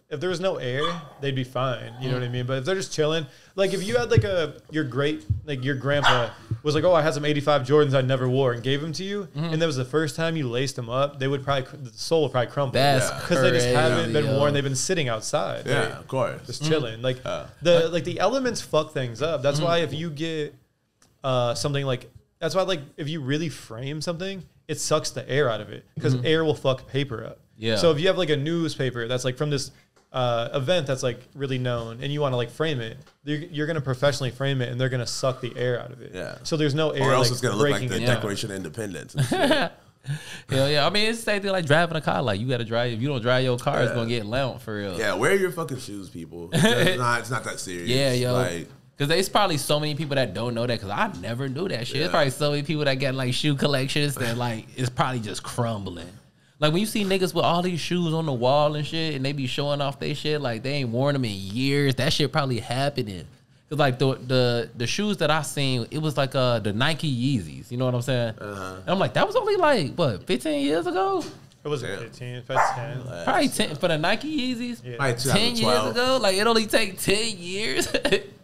if there was no air, they'd be fine. You know what I mean? But if they're just chilling, like if you had like your grandpa was like, oh, I had some 85 Jordans I never wore and gave them to you, and that was the first time you laced them up, they would the sole would probably crumble. That's because they just haven't been worn. They've been sitting outside. Yeah, right? of course. Just chilling. Like the elements fuck things up. That's why if you get something like that's why like if you really frame something, it sucks the air out of it because air will fuck paper up. Yeah. So if you have like a newspaper that's like from this event that's like really known and you want to like frame it, you're going to professionally frame it and they're going to suck the air out of it. Yeah. So there's no air. Or else like, it's going to look like the Declaration of Independence. Hell yeah. I mean, it's the same thing like driving a car. Like you got to drive. If you don't drive your car, it's going to get lamped for real. Yeah. Wear your fucking shoes, people. It's not that serious. Yeah, yo. Like, because there's probably so many people that don't know that because I never knew that shit. There's probably so many people that got like shoe collections that like it's probably just crumbling. Like when you see niggas with all these shoes on the wall and shit and they be showing off their shit like they ain't worn them in years, that shit probably happening. Cause like the shoes that I seen, it was like the Nike Yeezys. You know what I'm saying? And I'm like, that was only like what 15 years ago. It wasn't 15, that's 10. Probably 10 for the Nike Yeezys. Yeah. 10 years ago, like it only take 10 years.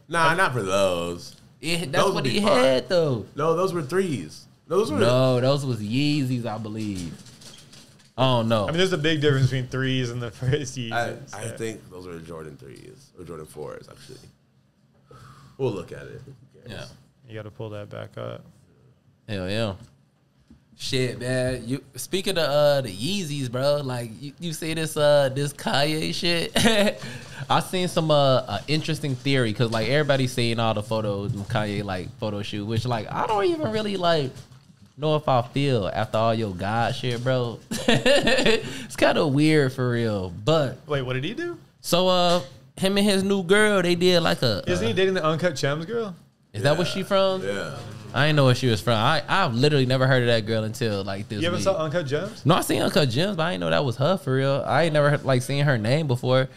Nah, not for those. That's those what he had though. No, those were threes. Those was Yeezys, I believe. Oh no! I mean, there's a big difference between threes and the first Yeezys. I think those are Jordan 3s or Jordan 4s, actually. We'll look at it. Yeah. You got to pull that back up. Hell yeah. Shit, man. You speaking of the Yeezys, bro. Like you see this Kanye shit. I seen some interesting theory because like everybody's seeing all the photos of Kanye like photo shoot, which like I don't even really like know if I feel after all your God shit, bro. It's kind of weird for real. But wait, what did he do? So him and his new girl, they did like a. Isn't he dating the Uncut Gems girl? Is that where she from? Yeah. I didn't know where she was from. I've literally never heard of that girl until like this. You ever week. saw Uncut Gems? No, I seen Uncut Gems, but I didn't know that was her for real. I ain't never like seen her name before.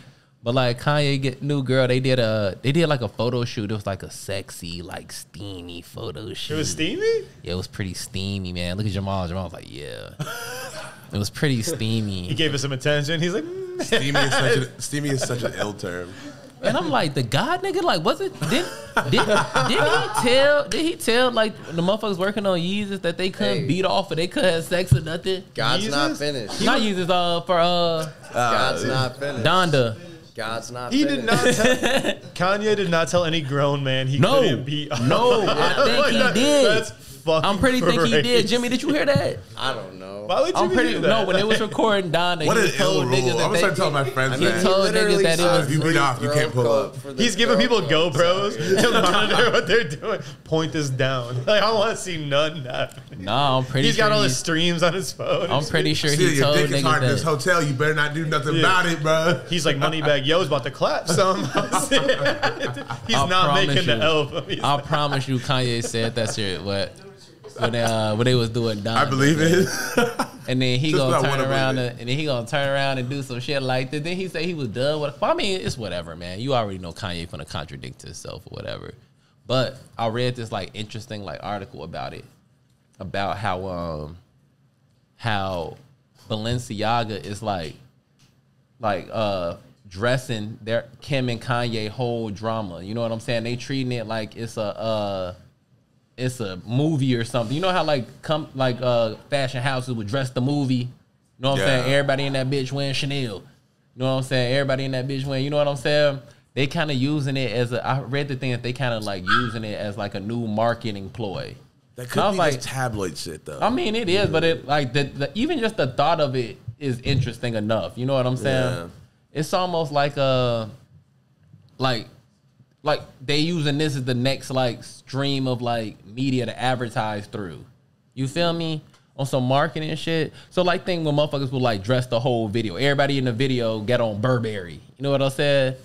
But like Kanye get new girl, they did like a photo shoot. It was like a sexy, like steamy photo shoot. It was steamy? Yeah, it was pretty steamy, man. Look at Jamal. Jamal was like, yeah. It was pretty steamy. He gave us some attention. He's like, Steamy is such an ill term. And I'm like, the God nigga, like, was it? Did he tell like the motherfuckers working on Yeezus that they couldn't beat off or they couldn't have sex or nothing? God's not finished. Not Yeezus, God's not finished. Donda. God's not he finished. did not tell Kanye did not tell any grown man he couldn't beat off. No, I think he did. That's fucking I'm pretty think he did. Jimmy, did you hear that? I don't know. Why would you I'm pretty do that? No, when it was recording, Don, that What he an told ill niggas rule. that I'm gonna start telling my friends he that. told niggas that it was. If you beat off, you can't pull up. He's giving people GoPros to monitor what they're doing. Point this down. Like, I don't want to see none happen. No, I'm pretty He's sure got all the streams on his phone. I'm pretty sure See, he your told dick is hard in niggas this that. hotel. You better not do nothing about it, bro. He's like, Moneybag Yo's about to clap some. He's not making the album. I promise you, Kanye said that shit. When they was doing Don. I believe it. And then he Just gonna about turn wanna around believe it. and then he gonna turn around and do some shit like that. Then he said he was done with. Well, I mean, it's whatever, man. You already know Kanye finna contradict himself or whatever. But I read this like interesting like article about it, about how Balenciaga is like dressing their Kim and Kanye whole drama. You know what I'm saying? They treating it like it's a movie or something. You know how fashion houses would dress the movie? You know what I'm saying? Everybody in that bitch wearing Chanel. You know what I'm saying? Everybody in that bitch wearing, you know what I'm saying? They kind of using it as I read the thing that they kind of like using it as like a new marketing ploy. That could be like, just tabloid shit, though. I mean, it is, but it like even just the thought of it is interesting enough. You know what I'm saying? Yeah. It's almost like like they using this as the next like stream of like media to advertise through. You feel me? On some marketing and shit. So like think when motherfuckers will like dress the whole video. Everybody in the video get on Burberry. You know what I'm saying?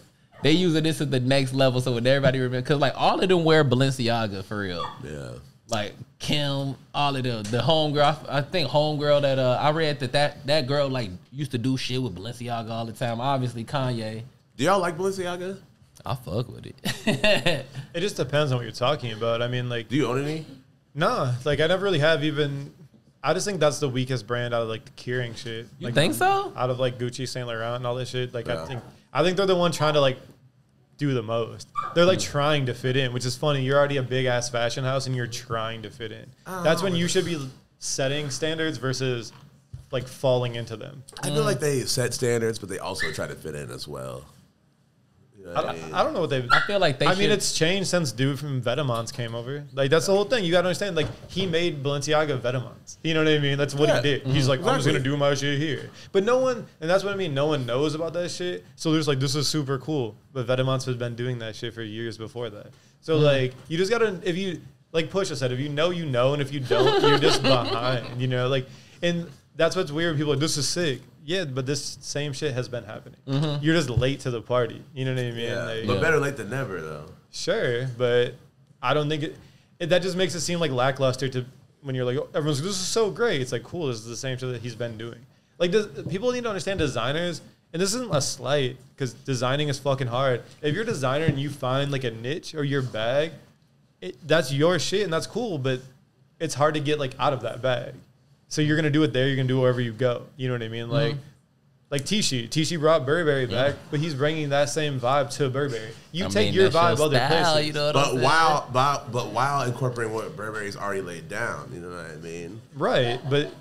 They using this at the next level so when everybody remember, cause like all of them wear Balenciaga for real. Yeah. Like Kim, all of the homegirl. I think homegirl that I read that girl like used to do shit with Balenciaga all the time. Obviously Kanye. Do y'all like Balenciaga? I fuck with it. It just depends on what you're talking about. I mean, like, Do you own any? nah, like I never really have even. I just think that's the weakest brand out of like the Kering shit. You Like, think so? out of like Gucci, Saint Laurent, and all this shit. Like Yeah. I think they're the one trying to like do the most. They're like trying to fit in, which is funny. You're already a big ass fashion house and you're trying to fit in. That's when you should be setting standards versus like falling into them. I feel like they set standards, but they also try to fit in as well. You know what I mean? I don't know what they've. I feel like they I mean, should- it's changed since dude from Vetements came over. Like that's the whole thing. You gotta understand. Like he made Balenciaga Vetements. You know what I mean? That's what Yeah. he did. He's like, I'm just Exactly. gonna do my shit here. But no one, and that's what I mean. No one knows about that shit. So they're just like, this is super cool. But Vetements has been doing that shit for years before that. So like, you just gotta, if you like Pusha said, if you know, and if you don't, you're just behind. You know, like, and that's what's weird. People are like, this is sick. Yeah, but this same shit has been happening. You're just late to the party. You know what I mean? Yeah. Like, But better late than never, though. sure, but I don't think that just makes it seem like lackluster to when you're like, oh, everyone's like, this is so great. It's like, cool, this is the same shit that he's been doing. Like, people need to understand designers, and this isn't a slight, because designing is fucking hard. If you're a designer and you find like a niche or your bag, that's your shit and that's cool, but it's hard to get like out of that bag. So you're gonna do it there. You're gonna do it wherever you go. You know what I mean? Like Tishi brought Burberry back, but he's bringing that same vibe to Burberry. You take your vibe other places. You know what I'm saying? But while incorporating what Burberry's already laid down, you know what I mean? Right, but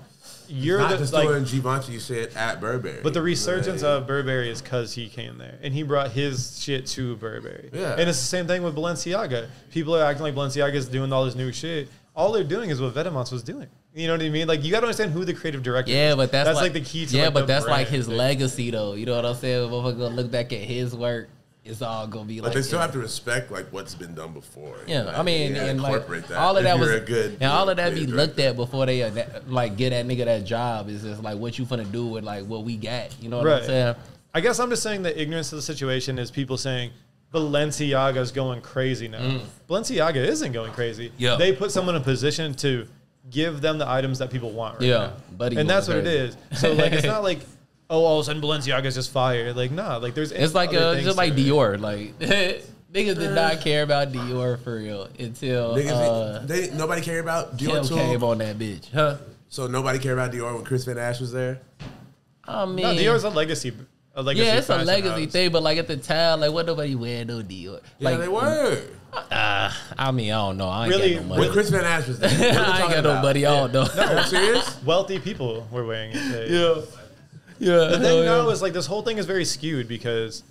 you're Not the just like, doing Givenchy shit at Burberry. but the you know what I resurgence mean? of Burberry is because he came there and he brought his shit to Burberry. Yeah. And it's the same thing with Balenciaga. People are acting like Balenciaga is doing all this new shit. All they're doing is what Vetements was doing. You know what I mean? Like you got to understand who the creative director is. Yeah, but that's like the key to yeah, like, but the that's like brand. his legacy though. You know what I'm saying? If we're gonna look back at his work, it's all gonna be But like. they still have to respect like what's been done before. you Yeah, know what I mean, and like incorporate that. all of if that was, you're a good, and all of that be creative looked director. at before they like get that nigga that job. Is just like what you finna do with like what we got. You know what I'm Right. saying? I guess I'm just saying the ignorance of the situation is people saying Balenciaga's going crazy now. Balenciaga isn't going crazy. Yeah. They put someone in a position to give them the items that people want right Yeah, now. buddy And that's what going it is. So like it's not like, oh, all of a sudden Balenciaga's just fire. Like, nah, like there's It's like other things just like to it. Dior. Like niggas did not care about Dior for real until Niggas, nobody cared about Dior Kim too. came on that bitch. Huh? So nobody cared about Dior when Chris Van Ash was there. I mean, No, Dior's a legacy. yeah, it's a fashion legacy house. thing, but like at the time, like what nobody wear no Dior. Yeah, Like they were. I mean, I don't know. I ain't Really? got no When money. Chris Van Ash was there. What are we I ain't talking got no about? money. I don't know. Are you serious? Wealthy people were wearing it. Yeah. The thing now is like this whole thing is very skewed because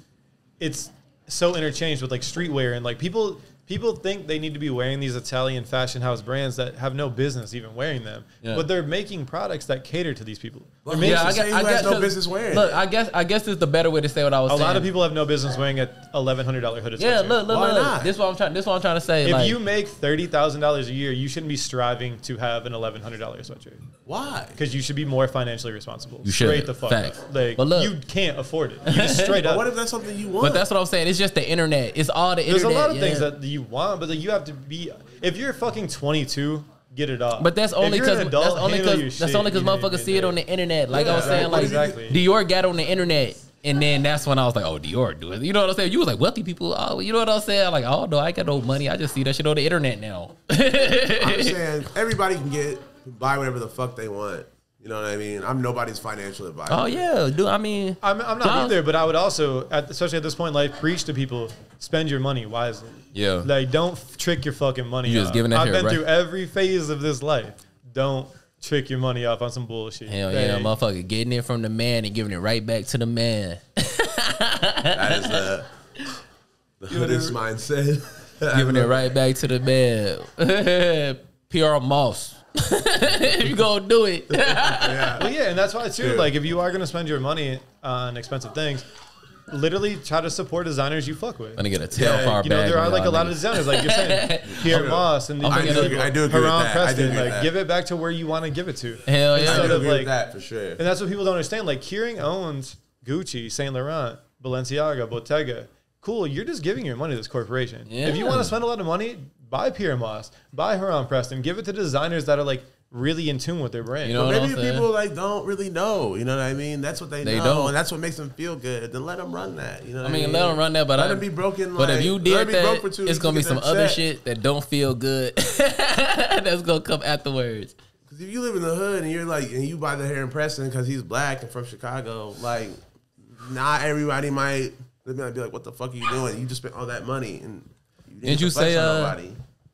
it's so interchanged with like streetwear and like people people think they need to be wearing these Italian fashion house brands that have no business even wearing them. Yeah. But they're making products that cater to these people. I guess no business wearing. Look, I guess it's the better way to say what I was saying. A lot of people have no business wearing a $1,100 hooded sweatshirt. Yeah, look. This is what I'm trying to say. If you make $30,000 a year, you shouldn't be striving to have an $1,100 sweatshirt. Why? Because you should be more financially responsible. You should. Straight the fuck Facts. up. Like, but look, you can't afford it. You just straight up. What if that's something you want? But that's what I'm saying. It's just the internet. It's all the internet. There's a lot of things that you want, but you have to be. If you're fucking 22, get it off. But that's only because motherfuckers see it on the internet. Like I was saying, like Dior got on the internet, and then that's when I was like, oh, Dior do it. You know what I'm saying? You was like wealthy people. Oh, you know what I'm saying? Like, oh no, I got no money. I just see that shit on the internet now. I'm just saying everybody can buy whatever the fuck they want. You know what I mean? I'm nobody's financial advisor. Oh yeah, dude. I mean, I'm not either, but I would also, especially at this point in life, preach to people: spend your money wisely. Yeah. Like, don't trick your fucking money. You're just giving that. I've been through every phase of this life. Don't trick your money off on some bullshit. Hell yeah, motherfucker, getting it from the man and giving it right back to the man. That is the hoodest mindset. Giving it right back to the man. PR Moss. You gonna do it. Yeah. Well, yeah, and that's why too. Like, if you are gonna spend your money on expensive things, literally try to support designers you fuck with. I'm gonna get a tailfire bag. You know, there are like a lot of designers, like you're saying, Pierre Moss and I do agree with that. Preston. Like, give it back to where you want to give it to. Hell yeah, I do agree with that for sure. And that's what people don't understand. Like, Keurig owns Gucci, Saint Laurent, Balenciaga, Bottega. Cool, you're just giving your money to this corporation. Yeah. If you want to spend a lot of money, buy Pierre Moss, buy Huron Preston, give it to designers that are like really in tune with their brand. You know, but maybe people like don't really know. You know what I mean? That's what they know, don't. And that's what makes them feel good. Then let them run that. You know, what I mean, let them run that. But let them be broken. But if you did that, it's gonna be some other shit that don't feel good. That's gonna come afterwards. Because if you live in the hood and you're like, and you buy the hair in Preston because he's black and from Chicago, like, not everybody might. They might be like, "What the fuck are you doing? You just spent all that money and didn't you say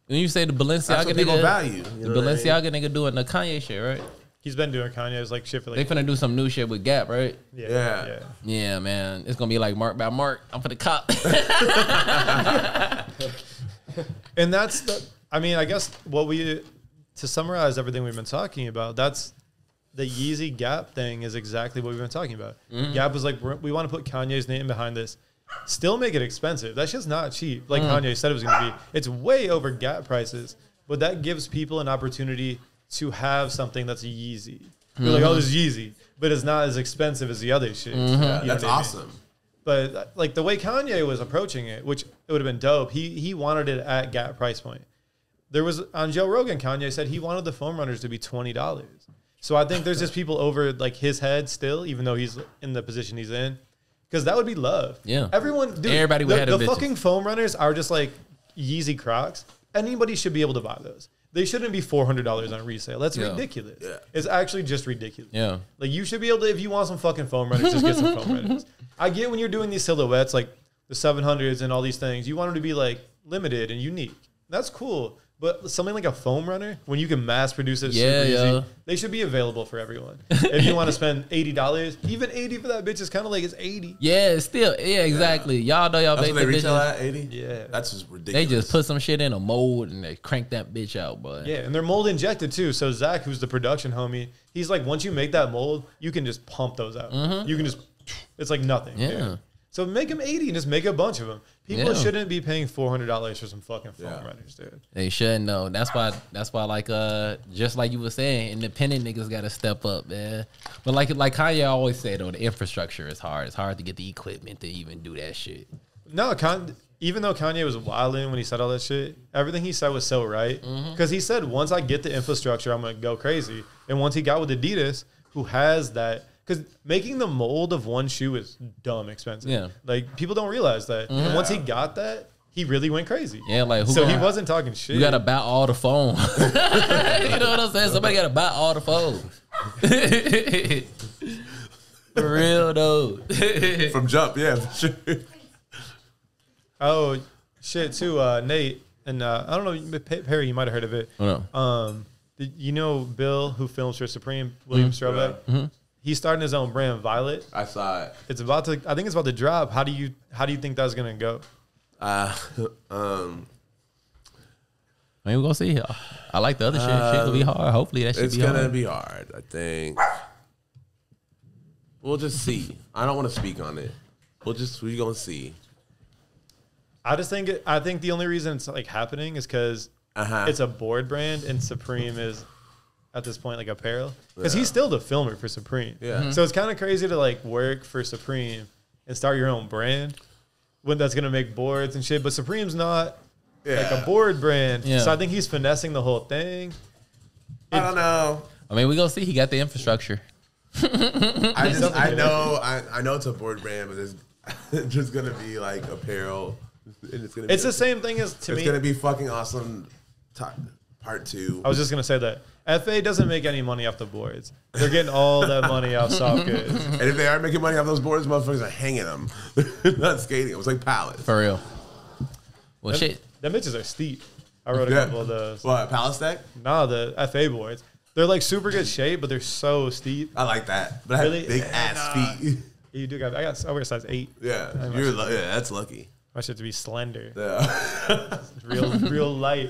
when you say the Balenciaga nigga value, the Balenciaga nigga doing the Kanye shit, right? He's been doing Kanye's like shit for like. They finna do some new shit with Gap, right? Yeah, man. It's gonna be like Mark by Mark. I'm for the cop. And that's the. I mean, I guess to summarize everything we've been talking about, that's the Yeezy Gap thing is exactly what we've been talking about. Mm-hmm. Gap was like, we want to put Kanye's name behind this. Still make it expensive. That shit's not cheap. Like Kanye said it was going to be. It's way over Gap prices. But that gives people an opportunity to have something that's a Yeezy. You're like, oh, this is Yeezy. But it's not as expensive as the other shit. Mm-hmm. Yeah, that's awesome. But like the way Kanye was approaching it, which it would have been dope, he wanted it at Gap price point. There was, on Joe Rogan, Kanye said he wanted the foam runners to be $20. So I think there's just people over like his head still, even though he's in the position he's in. Because that would be love. Yeah. Everyone, dude, everybody would have the fucking foam runners are just like Yeezy Crocs. Anybody should be able to buy those. They shouldn't be $400 on resale. That's ridiculous. Yeah. It's actually just ridiculous. Yeah. Like, you should be able to, if you want some fucking foam runners, just get some foam runners. I get when you're doing these silhouettes, like the 700s and all these things, you want them to be like limited and unique. That's cool. But something like a foam runner, when you can mass produce it super easy, they should be available for everyone. If you want to spend $80, even $80 for that bitch is kind of like it's $80. Yeah, still, exactly. Y'all know y'all that's make what they the retail bitches. At 80. Yeah, that's just ridiculous. They just put some shit in a mold and they crank that bitch out, bud. Yeah, and they're mold injected too. So Zach, who's the production homie, he's like, once you make that mold, you can just pump those out. Mm-hmm. You can just, it's like nothing. Yeah. Dude. So make them 80 and just make a bunch of them. People shouldn't be paying $400 for some fucking foam runners, dude. They shouldn't know. That's why like just like you were saying, independent niggas gotta step up, man. But like Kanye always said though, the infrastructure is hard. It's hard to get the equipment to even do that shit. No, even though Kanye was wilding when he said all that shit, everything he said was so right. Because he said, once I get the infrastructure, I'm going to go crazy. And once he got with Adidas, who has that, because making the mold of one shoe is dumb expensive. Yeah. Like, people don't realize that. And once he got that, he really went crazy. Yeah, like, he wasn't talking shit. You got to buy all the foam. You know what I'm saying? Somebody got to buy all the foam. For real, though. From Jump, yeah, for sure. Oh, shit, too, Nate. And I don't know, Perry, you might have heard of it. Oh, no. You know Bill, who films for Supreme, William Strobeck? Mm-hmm. He's starting his own brand, Violet. I saw it. It's about to. I think it's about to drop. How do you think that's gonna go? I mean, we're gonna see. I like the other shit. Shit gonna be hard. Hopefully that shit it's be hard. It's gonna be hard. I think we'll just see. I don't want to speak on it. We're gonna see. I think the only reason it's like happening is because it's a board brand and Supreme is at this point like apparel. Because he's still the filmer for Supreme. Yeah. So it's kind of crazy to like work for Supreme and start your own brand when that's gonna make boards and shit. But Supreme's not like a board brand. Yeah. So I think he's finessing the whole thing. I don't know. I mean, we gonna see. He got the infrastructure. I know it's a board brand, but it's just gonna be like apparel. It's the same thing as to me. It's gonna be fucking awesome. Part 2. I was just gonna say that FA doesn't make any money off the boards. They're getting all that money off soft goods. And if they are making money off those boards, motherfuckers are hanging them, not skating. It was like pallets. For real. Well, shit. Them bitches are steep. I rode a couple of those. What, pallet stack? No, the FA boards. They're like super good shape, but they're so steep. I like that. But I have big ass feet. You do got. I wear size 8. Yeah, that's lucky. My shit to be slender. Yeah, real light.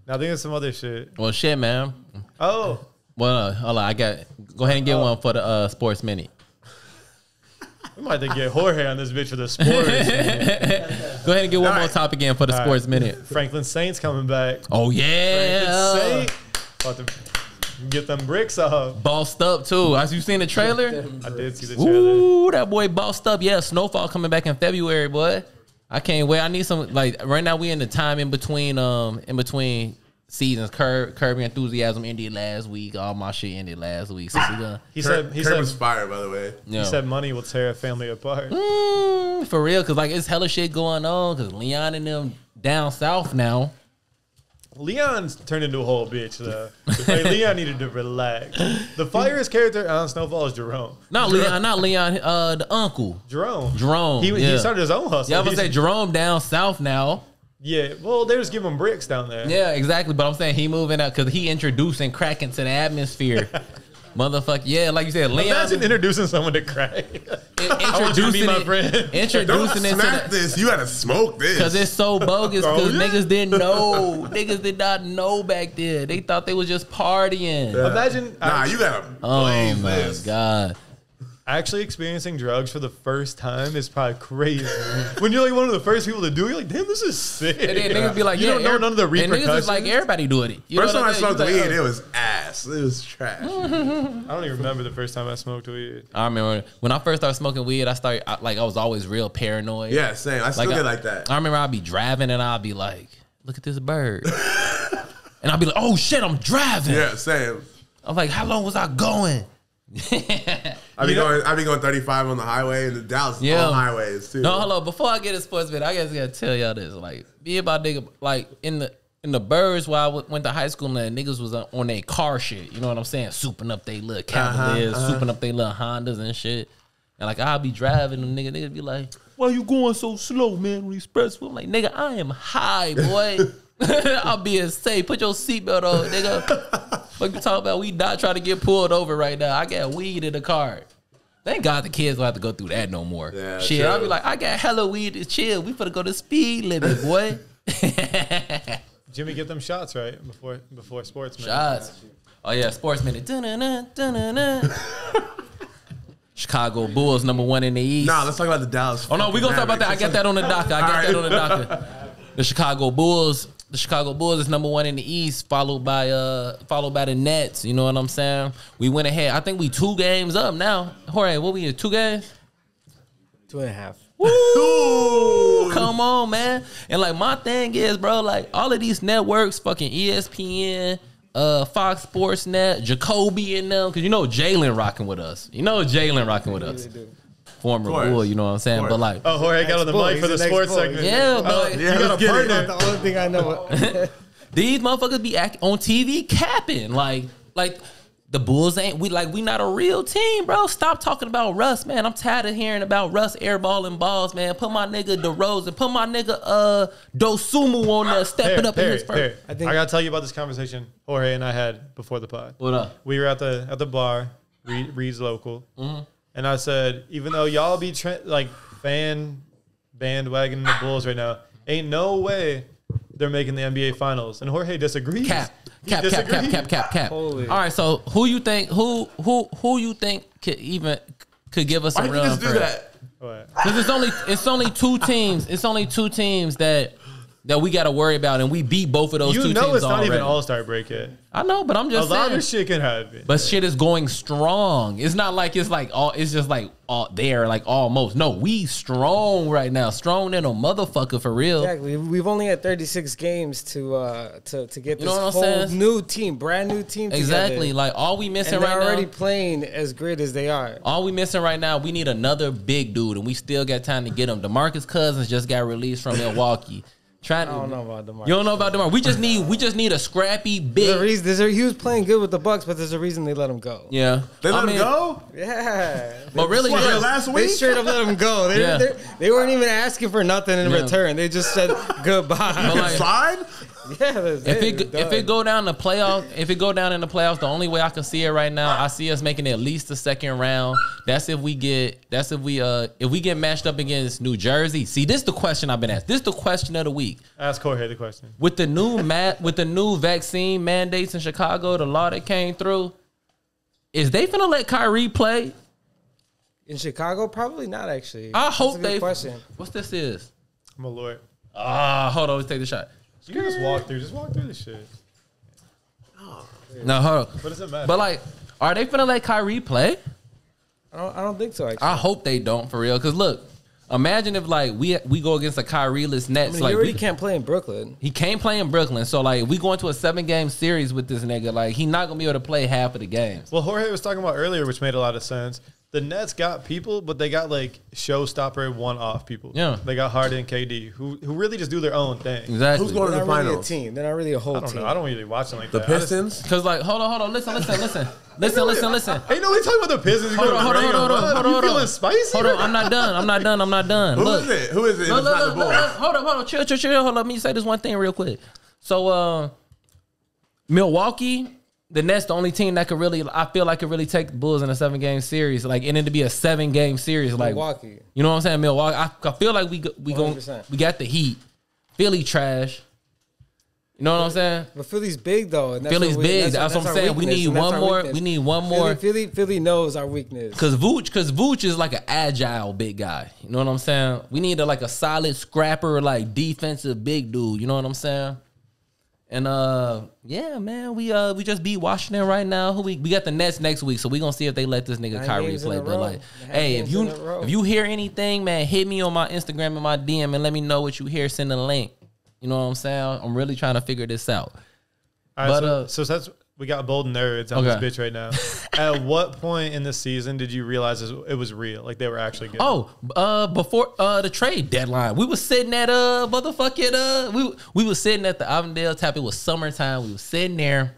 Now I think there's some other shit. Well, shit, man. Oh. Well, hold on. Go ahead and get one for the Sports Minute. We might have to get Jorge on this bitch for the sports. Go ahead and get one more topic in for the Sports Minute. Franklin Saint's coming back. Oh, yeah. Franklin Saint. About to get them bricks off. Bossed up, too. As you seen the trailer? I did see the trailer. Ooh, that boy bossed up. Yeah, Snowfall coming back in February, boy. I can't wait. I need some, like, right now we in the time in between seasons. Curb Enthusiasm ended last week. All my shit ended last week. So he said was fire, by the way. He said money will tear a family apart. For real, because like it's hella shit going on. Because Leon and them down south now. Leon's turned into a whole bitch though. Like, Leon needed to relax. The fireest character on Snowfall is Jerome. Not Leon. The uncle. Jerome. He started his own hustle. Yeah, I was gonna say Jerome down south now. Yeah, well, they just give him bricks down there. Yeah, exactly. But I'm saying he moving out because he introducing crack into the atmosphere. Motherfucker, yeah, like you said, Leon. Imagine introducing someone to crack. Introducing my friend. Introducing it to this. You gotta smoke this because it's so bogus. Because niggas didn't know. Niggas did not know back then. They thought they was just partying. Yeah. Imagine. You gotta. Oh my god. Actually experiencing drugs for the first time is probably crazy. When you're like one of the first people to do it, you're like, damn, this is sick. And then niggas be like, you don't know none of the repercussions. And niggas is like, everybody doing it. First time I smoked weed, it was ass. It was trash. I don't even remember the first time I smoked weed. I remember when I first started smoking weed, I was always real paranoid. Yeah, same. I still get like that. I remember I'd be driving and I'd be like, look at this bird. And I'd be like, oh shit, I'm driving. Yeah, same. I'm like, how long was I going? I be going 35 on the highway and the Dallas on highways too. No, hold on. Before I get a sports bit, I guess I gotta tell y'all this. Like, be about nigga, like in the birds while I went to high school, and niggas was on their car shit. You know what I'm saying? Souping up they little Cavaliers, souping up they little Hondas and shit. And like I'll be driving, and niggas be like, "Why you going so slow, man? On the expressway?" I'm like, nigga, I am high, boy. I'll be safe. Put your seatbelt on, nigga. What you talking about? We not trying to get pulled over right now. I got weed in the car. Thank God the kids don't have to go through that no more. Yeah, shit, I'll be like, I got hella weed to chill. We finna go to speed limit, boy. Jimmy, get them shots right before sports minute. Shots. Oh yeah, sports minute. Chicago Bulls #1 in the East. Nah, let's talk about the Dallas. Oh no, we gonna talk about that. I got that on the docket. The Chicago Bulls is #1 in the East, followed by the Nets. You know what I'm saying? We went ahead. I think we 2 games up now. Jorge, what we in 2 games? 2.5. Woo! Come on, man. And like my thing is, bro, like all of these networks, fucking ESPN, Fox Sports Net, Jacoby and them, because you know Jalen rocking with us. Former Bull, you know what I'm saying? But like, oh, Jorge got on the mic for the sports segment. Yeah, but you got a partner. That's the only thing I know. These motherfuckers be on TV capping like the Bulls we not a real team, bro. Stop talking about Russ, man. I'm tired of hearing about Russ airballing balls, man. Put my nigga DeRozan, put my nigga Dosumu on there, stepping up in his first. I gotta tell you about this conversation Jorge and I had before the pod. What up? We were at the bar, Reed's local. Mm-hmm. And I said, even though y'all be bandwagoning the Bulls right now, ain't no way they're making the NBA Finals, and Jorge disagrees. Cap. Holy. All right, so who you think could give us Why a did you run just for do it? that? Because it's only two teams. It's only two teams that we got to worry about, and we beat both of those two teams already. You know it's not even All-Star break yet. I know, but I'm just saying. A lot of shit can happen. But shit is going strong. It's not like it's like all. It's just like all there, like almost. No, we strong right now. Strong than a motherfucker for real. Exactly. We've only had 36 games to get this what I'm whole saying? new team, brand new team. Exactly. Together. Like all we missing And right they're now. already playing as great as they are. All we missing right now, we need another big dude, and we still got time to get him. DeMarcus Cousins just got released from Milwaukee. I don't know about DeMarcus. You don't know about DeMarcus. We just need a scrappy big. He was playing good with the Bucks, but there's a reason they let him go. Yeah, They let him go? Yeah. But really, What, last They week? straight up let him go. They weren't even asking for nothing in return. They just said goodbye. But like, Slide? Yeah, if it go down the playoff, if it go down in the playoffs, the only way I can see it right now, I see us making at least the second round. That's if we get matched up against New Jersey. See, this is the question I've been asked. This is the question of the week. Ask Jorge the question. With the new vaccine mandates in Chicago, the law that came through, is they finna let Kyrie play? In Chicago, probably not actually. I hope That's a good they. question. What's this is? I'm a lawyer. Hold on, let's take the shot. You can just walk through. Just walk through the shit. No, hold on. What does it matter? But like, are they finna let Kyrie play? I don't think so. Actually, I hope they don't for real. Cause look, imagine if like we go against a Kyrie-less Nets. he like already can't play in Brooklyn. he can't play in Brooklyn. So like, we go into a 7-game series with this nigga. Like, he not gonna be able to play half of the games. Well, Jorge was talking about earlier, which made a lot of sense. The Nets got people, but they got like showstopper one-off people. Yeah. They got Harden and KD, who really just do their own thing. Exactly. Who's going to They're the not really a finals? team. They're not really a whole I don't team. know. I don't really watch them like The that. Pistons? Cause like, hold on, listen. Ain't nobody talking about the Pistons. Hold on. You feeling spicy? Hold on, I'm not done. Who Look. is it? Who is it? Look, It's not the Bulls. hold on. Chill. Hold on. Let me say this one thing real quick. So, Milwaukee, the Nets, the only team that could really, I feel like could really take the Bulls in a 7-game series, like, and it to be a 7-game series, like Milwaukee. You know what I'm saying? Milwaukee. I feel like we 100%. got the heat. Philly trash. You know what I'm saying? But Philly's big though. And that's Philly's what big. That's what I'm our saying. We weakness, need and that's one our more. weakness. We need one more. Philly knows our weakness. Cause Vooch is like an agile big guy. You know what I'm saying? We need like a solid scrapper, like defensive big dude. You know what I'm saying? And yeah, man, we just beat Washington right now. We got the Nets next week, so we gonna see if they let this nigga 9 Kyrie games in play. a But row. like, 9 hey, if games in a row. you hear anything, man, hit me on my Instagram and my DM and let me know what you hear. Send a link. You know what I'm saying? I'm really trying to figure this out. All right, But, so that's we got bold nerds on Okay. this bitch right now. At what point in the season did you realize it was real? Like they were actually good? Before the trade deadline, we was sitting at we was sitting at the Avondale Tap. It was summertime. We was sitting there,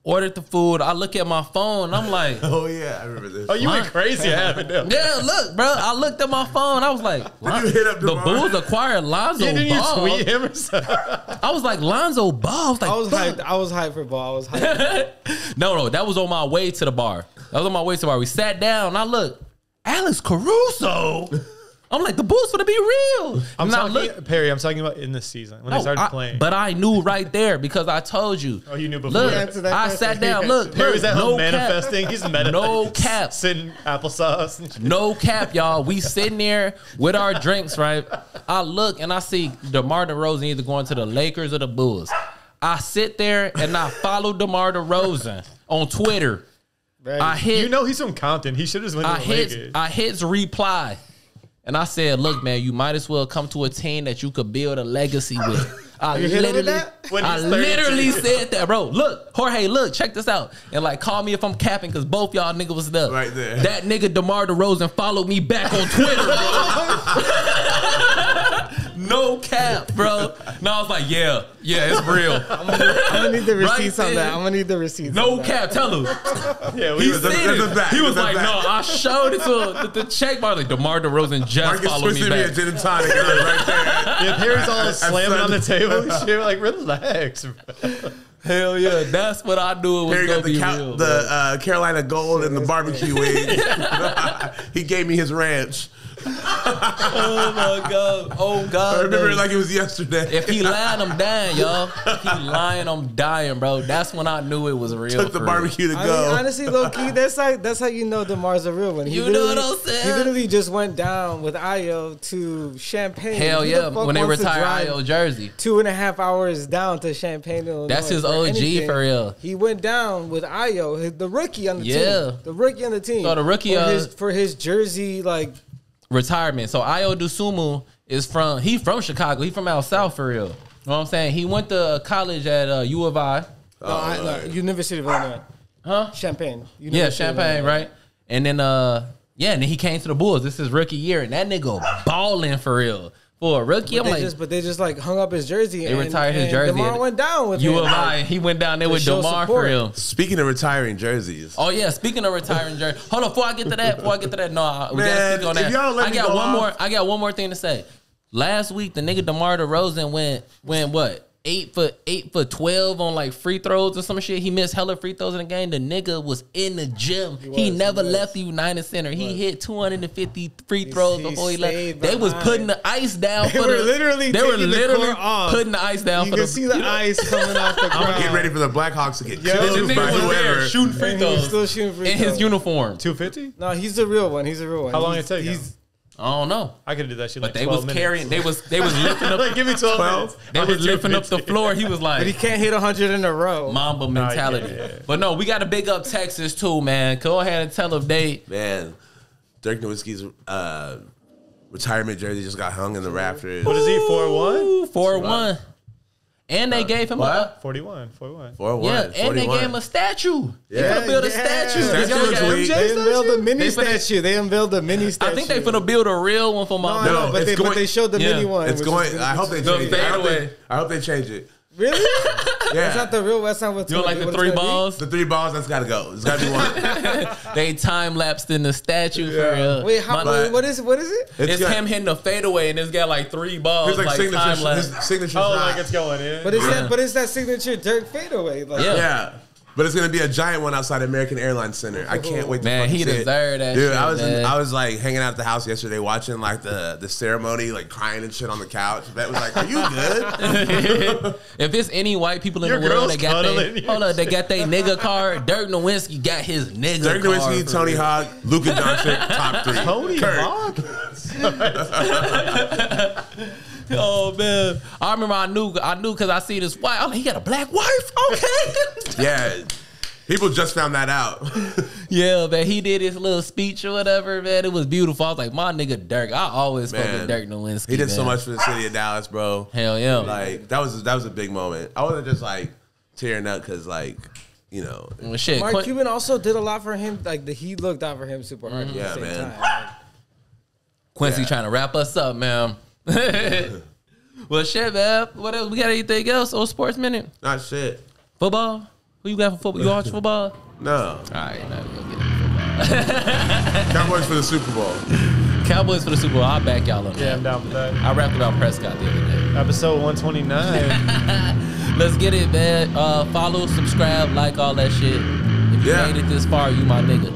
ordered the food. I look at my phone. I'm like, Oh, yeah. I remember this. Oh, you went crazy at Avondale. yeah, look, bro. I looked at my phone. I was like, Did you hit up the DeMar? Bulls acquired Lonzo Didn't you Ball. tweet him or something? I was like, Lonzo Ball. I was like, I was hyped for ball. I was hyped. no, that was on my way to the bar. We sat down. I looked, Alex Caruso. I'm like, the Bulls gonna be real. I'm not talking, Perry, I'm talking about in the season when they started playing. But I knew right there because I told you. Oh, you knew before. Look, You answered that I question. sat down. Look, Perry's at no home cap. manifesting. He's meditating. No cap. Sitting applesauce. And shit. No cap, y'all. We sitting there with our drinks, right? I look and I see DeMar DeRozan either going to the Lakers or the Bulls. I sit there and I follow DeMar DeRozan on Twitter. Right. I hit. You know he's from Compton. He should have went to the Lakers. I hit reply. And I said, look, man, you might as well come to a team that you could build a legacy with. I You hit him with literally, that? When I he's 32. literally said that, bro. Look, Jorge, look, check this out. And like, call me if I'm capping, because both y'all niggas was there. Right there. That nigga DeMar DeRozan followed me back on Twitter, bro. No cap, bro. No, I was like, yeah, it's real. I'm gonna need the Right receipts on there. that. I'm gonna need the receipts. No on that. cap, tell him. Yeah, He we said that's a it. fact. He was That's a like, fact. no, I showed it to the check bar. Like, DeMar DeRozan just Marcus followed me twisted me a back. gin and tonic right there. Yeah, Perry's all slamming on the said- table and shit. We're like, relax, bro. Hell yeah, that's what I knew it was Perry gonna got be the, real. Carolina Gold and the barbecue wings. He gave me his ranch. Oh my God. Oh God. I remember it like it was yesterday. If he lying, I'm dying, y'all. If he lying, I'm dying, bro. That's when I knew it was real. Took the barbecue to I go. mean, honestly, low key, that's how you know DeMar's a real one. You know what I'm saying? He literally just went down with Ayo to Champaign. Hell Who yeah, the fuck when they wants to retired drive Ayo jersey. 2.5 hours down to Champaign, Illinois. That's his for OG anything. for real. He went down with Ayo, the rookie on the team. Yeah. The rookie on the team. So the rookie, for his jersey, like retirement. So Ayo Dosunmu is from Chicago. He from out south for real. You know what I'm saying? He went to college at U of I. University of Illinois. Huh? Champaign. Yeah, Champaign, right? And then and then he came to the Bulls. This is rookie year, and that nigga balling for real. For a rookie, But they just like hung up his jersey. They retired his jersey. DeMar went down with U him. of I. He went down there with show DeMar support. for real. Speaking of retiring jerseys. Oh yeah, speaking of retiring jersey. Hold on, before I get to that, no, we gotta Man, speak on if that. y'all let me go off- I got one more thing to say. Last week, the nigga DeMar DeRozan went what? 8 for 12 on like free throws or some shit. He missed hella free throws in the game. The nigga was in the gym. He never left the United Center. He hit 250 free throws before he left. They was putting the ice down. They were literally putting the ice down. You for can see the ice coming off the I'm ground. gonna get ready for the Blackhawks to get The killed nigga by was there whoever. shooting free And he was throws still shooting free in throws. his uniform. 250? No, he's the real one. He's the real one. How long it take? I don't know. I could do that shit. But Like they 12 was minutes. carrying. They was lifting up. Like, give me 12 minutes. They I'll was hit you lifting up the 50. floor. He was But he like can't hit 100 in a row. Mamba mentality. yeah. But no, we got to big up Texas too, man. Go ahead and tell them they. Man, Dirk Nowitzki's retirement jersey just got hung in the rafters. What is he, 4-1? 4-1. And they gave him a 41. 4-1. yeah, and they gave him a statue. They Yeah. finna build a statue. Statue They looks got- weak. They unveiled a mini They finna- statue. They unveiled a mini statue. I think they finna build a real one for my. No, but it's going- they showed the yeah. mini one. It's which going. is- I hope they No, change it. fade I hope away. I hope they change it. Really? Yeah. That's not the real. That's not what's You don't like the what it's 3 gonna be? balls? The 3 balls, that's got to go. It's got to be one. They time lapsed in the statue for real. Wait, how? My- What is it? What is it? It's got- him hitting the fadeaway, and it's got like 3 balls, His like like time signature, lapse. his signature Oh, shot. like it's going in. But it's that signature Dirk fadeaway. Like, Yeah. Yeah. But it's gonna be a giant one outside American Airlines Center. I can't wait to Man, fucking he see it. deserved that Dude, shit, man. I was like hanging out at the house yesterday watching like the ceremony, like crying and shit on the couch. That was like, are you good? If it's any white people in Your the world girl's that got cuddling they you. hold up, they got their nigga card. Dirk Nowitzki got his nigga Dirk card. Nowitzki, for Tony real. Hawk, Luka Doncic, top 3. Tony Kurt. Hawk? Oh man, I remember I knew because I see this white. I'm like, he got a black wife. Okay. Yeah. People just found that out. Yeah, man, he did his little speech or whatever, man. It was beautiful. I was like, my nigga Dirk. I always fuck with Dirk Nowitzki. He did so man. much for the city of Dallas, bro. Hell yeah. Like that was a big moment. I wasn't just like tearing up because like, you know. Well, shit. Mark Cuban also did a lot for him. Like he looked out for him super hard. Yeah, at the same man. time. Quincy Yeah. trying to wrap us up, man. Well, shit, man. What else? We got anything else on Sports Minute? Not shit. Football? Who you got for football? You watch football? No. All right, now we'll get into football. Cowboys for the Super Bowl. Cowboys for the Super Bowl. I'll back y'all on Yeah, that. I'm down for that. I rapped about Prescott the other day. Episode 129. Let's get it, man. Follow, subscribe, like all that shit. If you Yeah. made it this far, you my nigga.